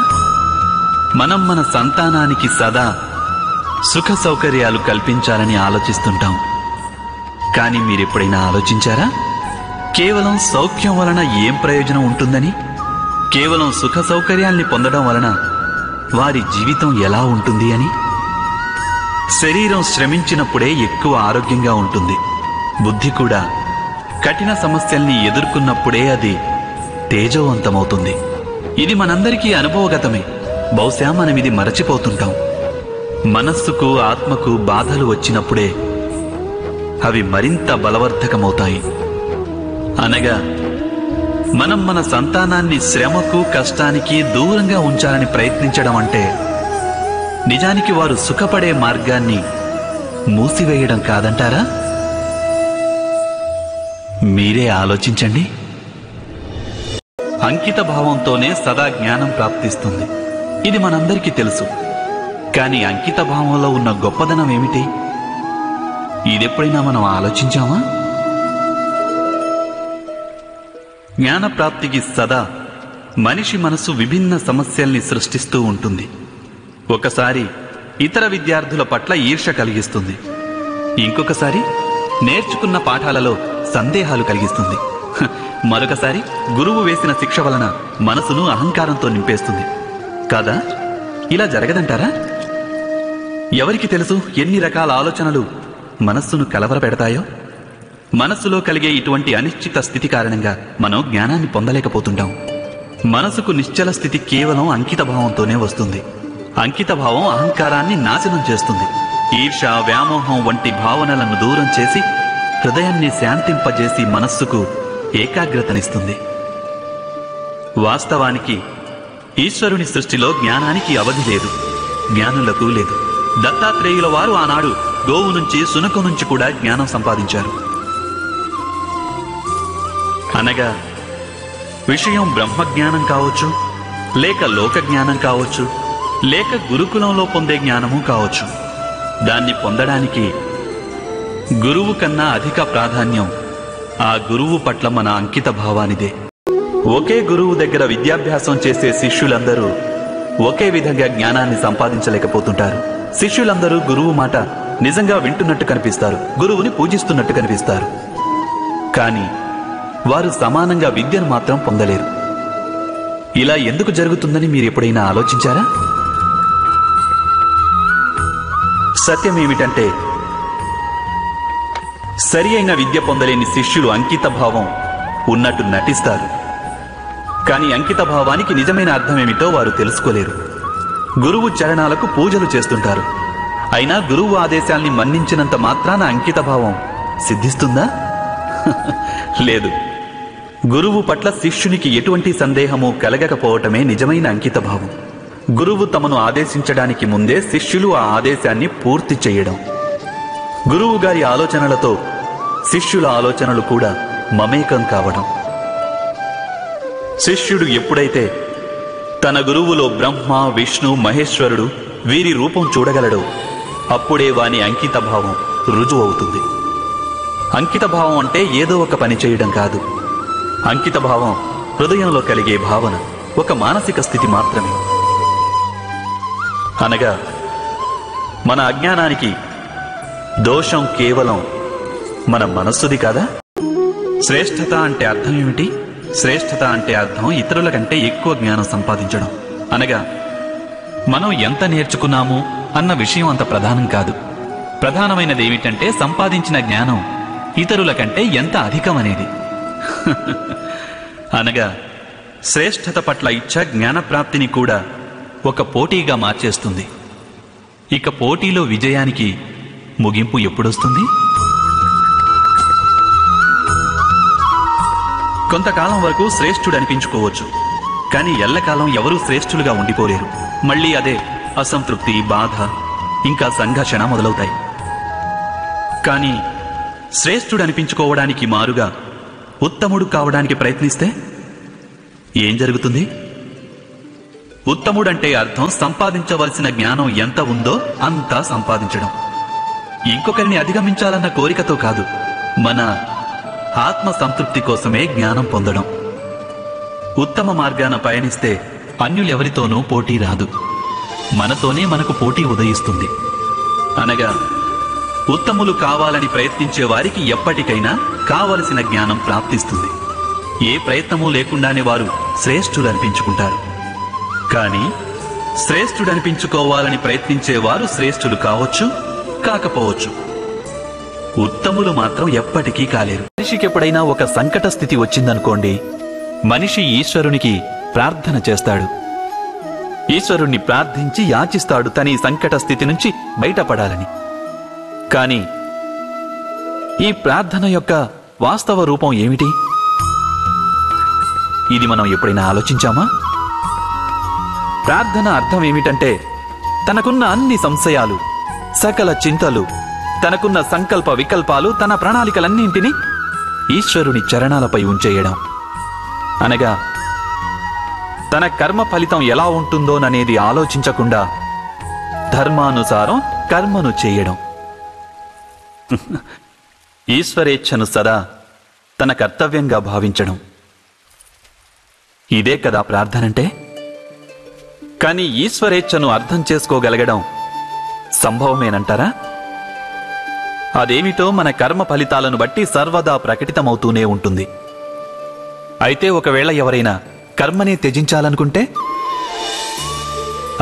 మనం మన సంతానానికి సదా సుఖ సౌకర్యాలు కల్పించాలని ఆలోచిస్తుంటాం. కానీ మీరెప్పుడైనా ఆలోచించారా? కేవలం సౌఖ్యం వలన ఏం ప్రయోజనం ఉంటుందని? కేవలం సుఖ సౌకర్యాల్ని పొందడం వలన వారి జీవితం ఎలా ఉంటుంది అని? శరీరం శ్రమించినప్పుడే ఎక్కువ ఆరోగ్యంగా ఉంటుంది. బుద్ధి కూడా కఠిన సమస్యల్ని ఎదుర్కొన్నప్పుడే అది తేజోవంతమవుతుంది. ఇది మనందరికీ అనుభవగతమే. బహుశా మనం ఇది మరచిపోతుంటాం. మనస్సుకు, ఆత్మకు బాధలు వచ్చినప్పుడే అవి మరింత బలవర్ధకమవుతాయి. అనగా మనం మన సంతానాన్ని శ్రమకు, కష్టానికి దూరంగా ఉంచాలని ప్రయత్నించడం అంటే నిజానికి వారు సుఖపడే మార్గాన్ని మూసివేయడం కాదంటారా? మీరే ఆలోచించండి. అంకిత భావంతోనే సదా జ్ఞానం ప్రాప్తిస్తుంది. ఇది మనందరికీ తెలుసు. కానీ అంకిత భావంలో ఉన్న గొప్పదనం ఏమిటి? ఇదెప్పుడైనా మనం ఆలోచించామా? జ్ఞాన ప్రాప్తికి సదా మనిషి మనసు విభిన్న సమస్యల్ని సృష్టిస్తూ ఉంటుంది. ఒకసారి ఇతర విద్యార్థుల పట్ల ఈర్ష్య కలిగిస్తుంది. ఇంకొకసారి నేర్చుకున్న పాఠాలలో సందేహాలు కలిగిస్తుంది. మరొకసారి గురువు వేసిన శిక్ష వలన మనసును అహంకారంతో నింపేస్తుంది. కాదా? ఇలా జరగదంటారా? ఎవరికి తెలుసు ఎన్ని రకాల ఆలోచనలు మనస్సును కలవరపెడతాయో? మనస్సులో కలిగే ఇటువంటి అనిశ్చిత స్థితి కారణంగా మనం జ్ఞానాన్ని పొందలేకపోతుంటాం. మనసుకు నిశ్చల స్థితి కేవలం అంకిత భావంతోనే వస్తుంది. అంకిత భావం అహంకారాన్ని నాశనం చేస్తుంది. ఈర్ష, వ్యామోహం వంటి భావనలను దూరం చేసి హృదయాన్ని శాంతింపజేసి మనస్సుకు ఏకాగ్రతనిస్తుంది. వాస్తవానికి ఈశ్వరుని సృష్టిలో జ్ఞానానికి అవధి లేదు, జ్ఞానులకు లేదు. దత్తాత్రేయుల వారు ఆనాడు గోవు నుంచి, సునక నుంచి కూడా జ్ఞానం సంపాదించారు. అనగా విషయం బ్రహ్మజ్ఞానం కావచ్చు, లేక లోక జ్ఞానం కావచ్చు, లేక గురుకులంలో పొందే జ్ఞానము కావచ్చు. దాన్ని పొందడానికి గురువు కన్నా అధిక ప్రాధాన్యం ఆ గురువు పట్ల మన అంకిత భావానిదే. ఒకే గురువు దగ్గర విద్యాభ్యాసం చేసే శిష్యులందరూ ఒకే విధంగా జ్ఞానాన్ని సంపాదించలేకపోతుంటారు. శిష్యులందరూ గురువు మాట నిజంగా వింటున్నట్టు కనిపిస్తారు, గురువుని పూజిస్తున్నట్టు కనిపిస్తారు. కానీ వారు సమానంగా విద్యను మాత్రం పొందలేరు. ఇలా ఎందుకు జరుగుతుందని మీరు ఎప్పుడైనా ఆలోచించారా? సత్యమేమిటంటే సరి అయిన విద్య పొందలేని శిష్యులు అంకిత భావం ఉన్నట్టు నటిస్తారు. కానీ అంకిత భావానికి నిజమైన అర్థమేమిటో వారు తెలుసుకోలేరు. గురువు చరణాలకు పూజలు చేస్తుంటారు. అయినా గురువు ఆదేశాల్ని మన్నించినంత మాత్రాన అంకిత భావం సిద్ధిస్తుందా? లేదు. గురువు పట్ల శిష్యునికి ఎటువంటి సందేహము కలగకపోవటమే నిజమైన అంకిత భావం. గురువు తమను ఆదేశించడానికి ముందే శిష్యులు ఆ ఆదేశాన్ని పూర్తి చేయడం. గురువు గారి ఆలోచనలతో శిష్యుల ఆలోచనలు కూడా మమేకం కావడం. శిష్యుడు ఎప్పుడైతే తన గురువులో బ్రహ్మ, విష్ణు, మహేశ్వరుడు వీరి రూపం చూడగలడో అప్పుడే వాని అంకిత భావం రుజువు అవుతుంది. అంకిత భావం అంటే ఏదో ఒక పని చేయడం కాదు. అంకిత భావం హృదయంలో కలిగే భావన, ఒక మానసిక స్థితి మాత్రమే. అనగా మన అజ్ఞానానికి దోషం కేవలం మన మనస్సుది కాదా? శ్రేష్ఠత అంటే అర్థం ఏమిటి? శ్రేష్ఠత అంటే అర్థం ఇతరుల కంటే ఎక్కువ జ్ఞానం సంపాదించడం. అనగా మనం ఎంత నేర్చుకున్నాము అన్న విషయం అంత ప్రధానం కాదు. ప్రధానమైనది ఏమిటంటే సంపాదించిన జ్ఞానం ఇతరుల కంటే ఎంత అధికమనేది. అనగా శ్రేష్ఠత పట్ల ఇచ్చ జ్ఞానప్రాప్తిని కూడా ఒక పోటీగా మార్చేస్తుంది. ఇక పోటీలో విజయానికి ముగింపు ఎప్పుడొస్తుంది? కొంతకాలం వరకు శ్రేష్ఠుడు అనిపించుకోవచ్చు, కానీ ఎల్లకాలం ఎవరూ శ్రేష్ఠులుగా ఉండిపోలేరు. మళ్ళీ అదే అసంతృప్తి, బాధ, ఇంకా సంఘర్షణ మొదలవుతాయి. కానీ శ్రేష్ఠుడు అనిపించుకోవడానికి మారుగా ఉత్తముడు కావడానికి ప్రయత్నిస్తే ఏం జరుగుతుంది? ఉత్తముడంటే అర్థం సంపాదించవలసిన జ్ఞానం ఎంత ఉందో అంతా సంపాదించడం. ఇంకొకరిని అధిగమించాలన్న కోరికతో కాదు, మన ఆత్మ సంతృప్తి కోసమే జ్ఞానం పొందడం. ఉత్తమ మార్గాన పయనిస్తే అన్యులెవరితోనూ పోటీ రాదు, మనతోనే మనకు పోటీ ఉదయిస్తుంది. అనగా ఉత్తములు కావాలని ప్రయత్నించే వారికి ఎప్పటికైనా కావలసిన జ్ఞానం ప్రాప్తిస్తుంది. ఏ ప్రయత్నమూ లేకుండానే వారు శ్రేష్ఠుడు అనిపించుకుంటారు. కానీ శ్రేష్ఠుడనిపించుకోవాలని ప్రయత్నించేవారు శ్రేష్ఠులు కావచ్చు, కాకపోవచ్చు. ఉత్తములు మాత్రం ఎప్పటికీ కాలేరు. మనిషికి ఎప్పుడైనా ఒక సంకట స్థితి వచ్చిందనుకోండి, మనిషి ఈశ్వరునికి ప్రార్థన చేస్తాడు. ఈశ్వరుణ్ణి ప్రార్థించి యాచిస్తాడు తన ఈ సంకట స్థితి నుంచి బయటపడాలని. కానీ ఈ ప్రార్థన యొక్క వాస్తవ రూపం ఏమిటి? ఇది మనం ఎప్పుడైనా ఆలోచించామా? ప్రార్థన అర్థం ఏమిటంటే తనకున్న అన్ని సంశయాలు, సకల చింతలు, తనకున్న సంకల్ప వికల్పాలు, తన ప్రణాళికలన్నింటినీ ఈశ్వరుని చరణాలపై ఉంచేయడం. అనగా తన కర్మ ఫలితం ఎలా ఉంటుందోననేది ఆలోచించకుండా ధర్మానుసారం కర్మను చేయడం. ఈశ్వరేచ్ఛను సదా తన కర్తవ్యంగా భావించడం. ఇదే కదా ప్రార్థనంటే. కానీ ఈశ్వరేచ్ఛను అర్థం చేసుకోగలగడం సంభవమేనంటారా? అదేమిటో మన కర్మ ఫలితాలను బట్టి సర్వదా ప్రకటితమవుతూనే ఉంటుంది. అయితే ఒకవేళ ఎవరైనా కర్మని త్యజించాలనుకుంటే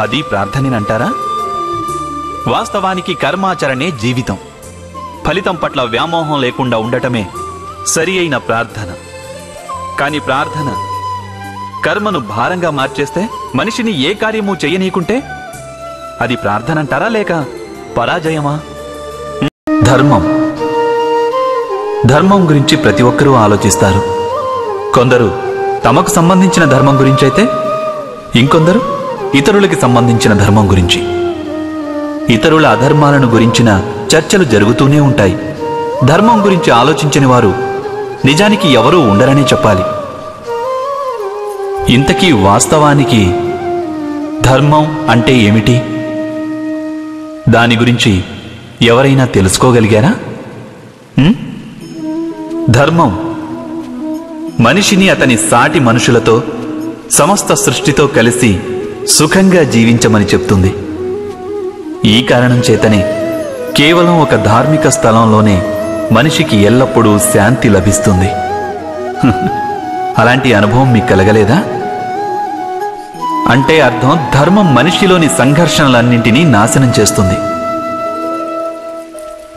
అది ప్రార్థనేనంటారా? వాస్తవానికి కర్మాచరణే జీవితం. ఫలితం పట్ల వ్యామోహం లేకుండా ఉండటమే సరి అయిన ప్రార్థన. కాని ప్రార్థన కర్మను భారంగా మార్చేస్తే, మనిషిని ఏ కార్యమూ చెయ్యనీయకుంటే అది ప్రార్థనంటారా లేక పరాజయమా? ధర్మం గురించి ప్రతి ఒక్కరూ ఆలోచిస్తారు. కొందరు తమకు సంబంధించిన ధర్మం గురించైతే, ఇంకొందరు ఇతరులకి సంబంధించిన ధర్మం గురించి. ఇతరుల అధర్మాలను గురించిన చర్చలు జరుగుతూనే ఉంటాయి. ధర్మం గురించి ఆలోచించని వారు నిజానికి ఎవరూ ఉండరనే చెప్పాలి. ఇంతకీ వాస్తవానికి ధర్మం అంటే ఏమిటి? దాని గురించి ఎవరైనా తెలుసుకోగలిగారా? ధర్మం మనిషిని అతని సాటి మనుషులతో, సమస్త సృష్టితో కలిసి సుఖంగా జీవించమని చెప్తుంది. ఈ కారణం చేతనే కేవలం ఒక ధార్మిక స్థలంలోనే మనిషికి ఎల్లప్పుడూ శాంతి లభిస్తుంది. అలాంటి అనుభవం మీకు కలగలేదా? అంటే అర్థం ధర్మం మనిషిలోని సంఘర్షణలన్నింటినీ నాశనం చేస్తుంది.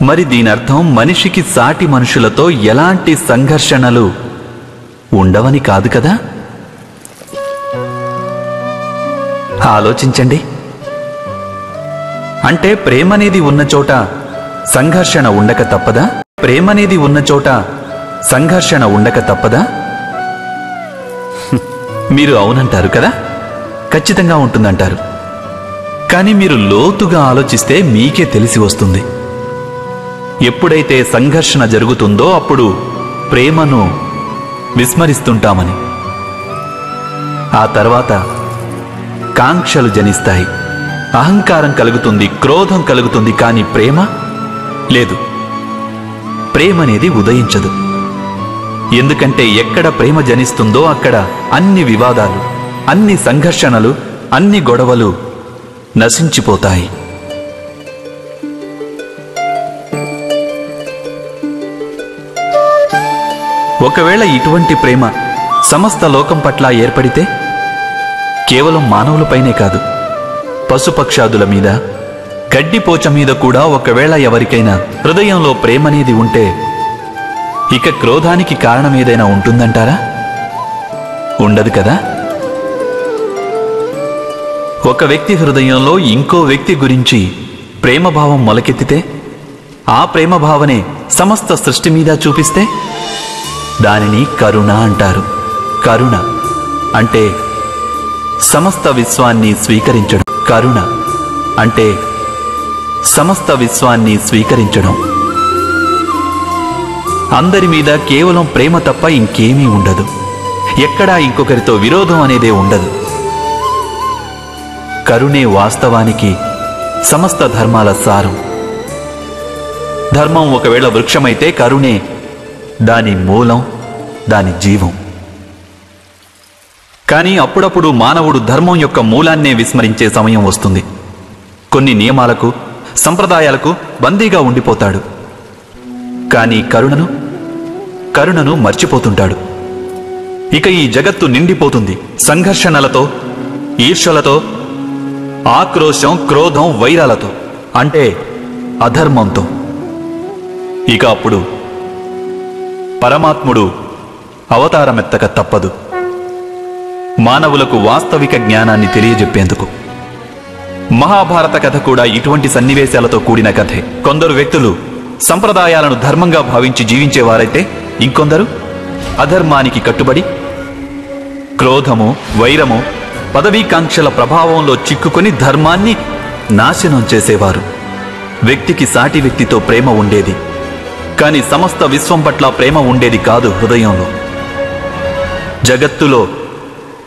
మరి దీనర్థం మనిషికి సాటి మనుషులతో ఎలాంటి సంఘర్షణలు ఉండవని కాదు కదా? ఆలోచించండి. అంటే ప్రేమనేది ఉన్న చోట సంఘర్షణ ఉండక తప్పదా? ప్రేమనేది ఉన్న చోట సంఘర్షణ ఉండక తప్పదా? మీరు అవునంటారు కదా, ఖచ్చితంగా ఉంటుందంటారు. కానీ మీరు లోతుగా ఆలోచిస్తే మీకే తెలిసి వస్తుంది. ఎప్పుడైతే సంఘర్షణ జరుగుతుందో అప్పుడు ప్రేమను విస్మరిస్తుంటామని. ఆ తర్వాత కాంక్షలు జనిస్తాయి, అహంకారం కలుగుతుంది, క్రోధం కలుగుతుంది. కానీ ప్రేమ లేదు. ప్రేమనేది ఉదయించదు. ఎందుకంటే ఎక్కడ ప్రేమ జనిస్తుందో అక్కడ అన్ని వివాదాలు, అన్ని సంఘర్షణలు, అన్ని గొడవలు నశించిపోతాయి. ఒకవేళ ఇటువంటి ప్రేమ సమస్త లోకం పట్ల ఏర్పడితే కేవలం మానవులపైనే కాదు, పశుపక్షాదుల మీద, గడ్డిపోచ మీద కూడా ఒకవేళ ఎవరికైనా హృదయంలో ప్రేమనేది ఉంటే ఇక క్రోధానికి కారణం ఏదైనా ఉంటుందంటారా? ఉండదు కదా. ఒక వ్యక్తి హృదయంలో ఇంకో వ్యక్తి గురించి ప్రేమభావం మొలకెత్తితే ఆ ప్రేమభావనే సమస్త సృష్టి మీద చూపిస్తే దానిని కరుణ అంటారు. కరుణ అంటే సమస్త విశ్వాన్ని స్వీకరించడం. కరుణ అంటే సమస్త విశ్వాన్ని స్వీకరించడం. అందరి మీద కేవలం ప్రేమ తప్ప ఇంకేమీ ఉండదు. ఎక్కడా ఇంకొకరితో విరోధం అనేదే ఉండదు. కరుణే వాస్తవానికి సమస్త ధర్మాల సారం. ధర్మం ఒకవేళ వృక్షమైతే కరుణే దాని మూలం, దాని జీవం. కానీ అప్పుడప్పుడు మానవుడు ధర్మం యొక్క మూలాన్నే విస్మరించే సమయం వస్తుంది. కొన్ని నియమాలకు, సంప్రదాయాలకు బందీగా ఉండిపోతాడు. కానీ కరుణను మర్చిపోతుంటాడు. ఇక ఈ జగత్తు నిండిపోతుంది సంఘర్షణలతో, ఈర్ష్యలతో, ఆక్రోశం, క్రోధం, వైరాలతో, అంటే అధర్మంతో. ఇక అప్పుడు పరమాత్ముడు అవతారమెత్తక తప్పదు, మానవులకు వాస్తవిక జ్ఞానాన్ని తెలియజెప్పేందుకు. మహాభారత కథ కూడా ఇటువంటి సన్నివేశాలతో కూడిన కథే. కొందరు వ్యక్తులు సంప్రదాయాలను ధర్మంగా భావించి జీవించేవారైతే ఇంకొందరు అధర్మానికి కట్టుబడి క్రోధము, వైరము, పదవీకాంక్షల ప్రభావంలో చిక్కుకొని ధర్మాన్ని నాశనం చేసేవారు. వ్యక్తికి సాటి వ్యక్తితో ప్రేమ ఉండేది, కానీ సమస్త విశ్వం పట్ల ప్రేమ ఉండేది కాదు. హృదయంలో, జగత్తులో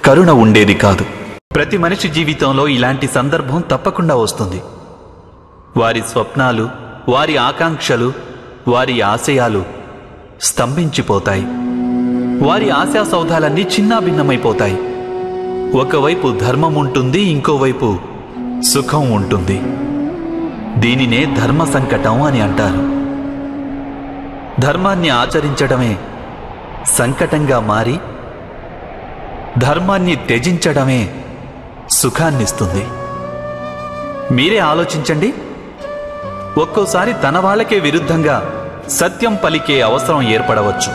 కరుణ ఉండేది కాదు. ప్రతి మనిషి జీవితంలో ఇలాంటి సందర్భం తప్పకుండా వస్తుంది. వారి స్వప్నాలు, వారి ఆకాంక్షలు, వారి ఆశయాలు స్తంభించిపోతాయి. వారి ఆశా సౌధాలన్నీ చిన్నాభిన్నమైపోతాయి. ఒకవైపు ధర్మం ఉంటుంది, ఇంకోవైపు సుఖం ఉంటుంది. దీనినే ధర్మ సంకటం అని అంటారు. ధర్మాన్ని ఆచరించడమే సంకటంగా మారి ధర్మాన్ని త్యజించడమే సుఖాన్నిస్తుంది. మీరే ఆలోచించండి. ఒక్కోసారి తన వాళ్ళకే విరుద్ధంగా సత్యం పలికే అవసరం ఏర్పడవచ్చు.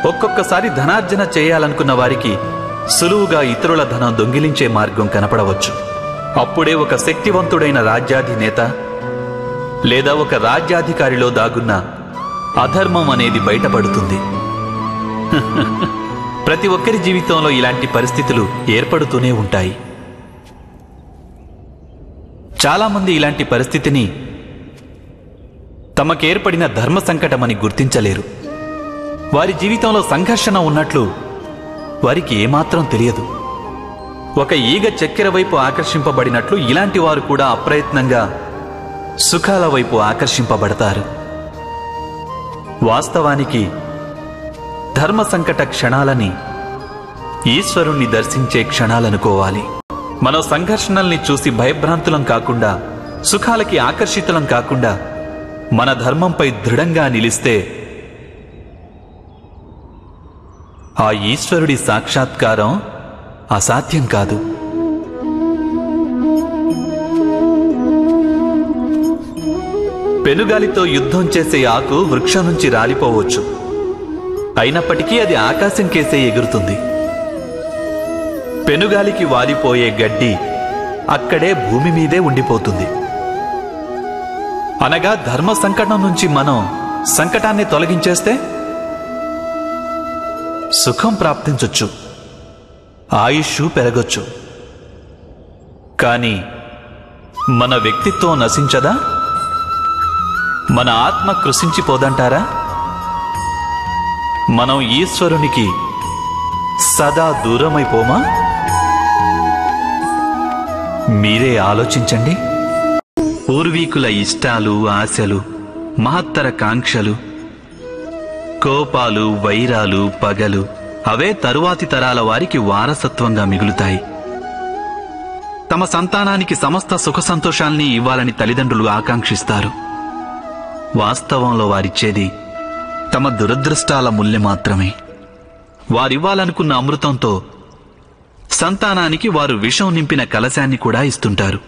ఒక్కొక్కసారి ధనార్జన చేయాలనుకున్న వారికి సులువుగా ఇతరుల ధనం దొంగిలించే మార్గం కనపడవచ్చు. అప్పుడే ఒక శక్తివంతుడైన రాజ్యాధినేత లేదా ఒక రాజ్యాధికారిలో దాగున్న అధర్మం అనేది బయటపడుతుంది. ప్రతి ఒక్కరి జీవితంలో ఇలాంటి పరిస్థితులు ఏర్పడుతూనే ఉంటాయి. చాలామంది ఇలాంటి పరిస్థితిని తమకేర్పడిన ధర్మ సంకటమని గుర్తించలేరు. వారి జీవితంలో సంఘర్షణ ఉన్నట్లు వారికి ఏమాత్రం తెలియదు. ఒక ఈగ చక్కెర వైపు ఆకర్షింపబడినట్లు ఇలాంటి వారు కూడా అప్రయత్నంగా సుఖాల వైపు ఆకర్షింపబడతారు. వాస్తవానికి ధర్మ సంకట క్షణాలని ఈశ్వరుణ్ణి దర్శించే క్షణాలనుకోవాలి. మనం సంఘర్షణల్ని చూసి భయభ్రాంతులం కాకుండా, సుఖాలకి ఆకర్షితులం కాకుండా మన ధర్మంపై దృఢంగా నిలిస్తే ఆ ఈశ్వరుడి సాక్షాత్కారం అసాధ్యం కాదు. పెనుగాలితో యుద్ధం చేసే ఆకు వృక్షం నుంచి రాలిపోవచ్చు, అయినప్పటికీ అది ఆకాశం కేసే ఎగురుతుంది. పెనుగాలికి వాలిపోయే గడ్డి అక్కడే భూమి మీదే ఉండిపోతుంది. అనగా ధర్మ సంకటం నుంచి మనం సంకటాన్ని తొలగించేస్తే సుఖం ప్రాప్తించొచ్చు, ఆయుష్ పెరగొచ్చు. కానీ మన వ్యక్తిత్వం నశించదా? మన ఆత్మ కృషించిపోదంటారా? మనం ఈశ్వరునికి సదా దూరమైపోమా? మీరే ఆలోచించండి. పూర్వీకుల ఇష్టాలు, ఆశలు, మహత్తర కాంక్షలు, కోపాలు, వైరాలు, పగలు అవే తరువాతి తరాల వారికి వారసత్వంగా మిగులుతాయి. తమ సంతానానికి సమస్త సుఖ సంతోషాల్ని ఇవ్వాలని తల్లిదండ్రులు ఆకాంక్షిస్తారు. వాస్తవంలో వారిచ్చేది తమ దురదృష్టాల ముల్లె మాత్రమే. వారివ్వాలనుకున్న అమృతంతో సంతానానికి వారు విషం నింపిన కలశాన్ని కూడా ఇస్తుంటారు.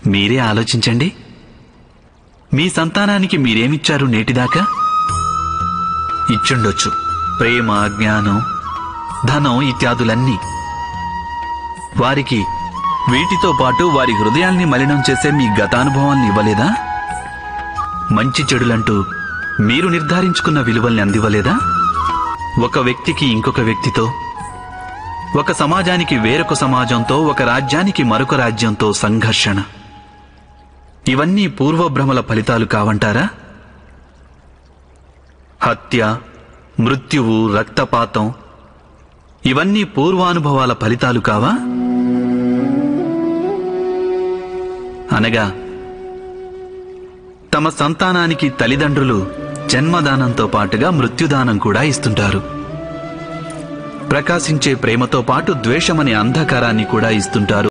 మీరే ఆలోచించండి, మీ సంతానానికి మీరేమిచ్చారు నేటిదాకా? ఇచ్చుండొచ్చు ప్రేమ, జ్ఞానం, ధనం ఇత్యాదులన్నీ. వారికి వీటితో పాటు వారి హృదయాల్ని మలినం చేసే మీ గతానుభవాల్ని ఇవ్వలేదా? మంచి చెడులంటూ మీరు నిర్ధారించుకున్న విలువల్ని అందివ్వలేదా? ఒక వ్యక్తికి ఇంకొక వ్యక్తితో, ఒక సమాజానికి వేరొక సమాజంతో, ఒక రాజ్యానికి మరొక రాజ్యంతో సంఘర్షణ. ఇవన్నీ పూర్వభ్రమల ఫలితాలు కావంటారా? హత్య, మృత్యువు, రక్తపాతం ఇవన్నీ పూర్వానుభవాల ఫలితాలు కావా? అనగా తమ సంతానానికి తల్లిదండ్రులు జన్మదానంతో పాటుగా మృత్యుదానం కూడా ఇస్తుంటారు. ప్రకాశించే ప్రేమతో పాటు ద్వేషమనే అంధకారాన్ని కూడా ఇస్తుంటారు.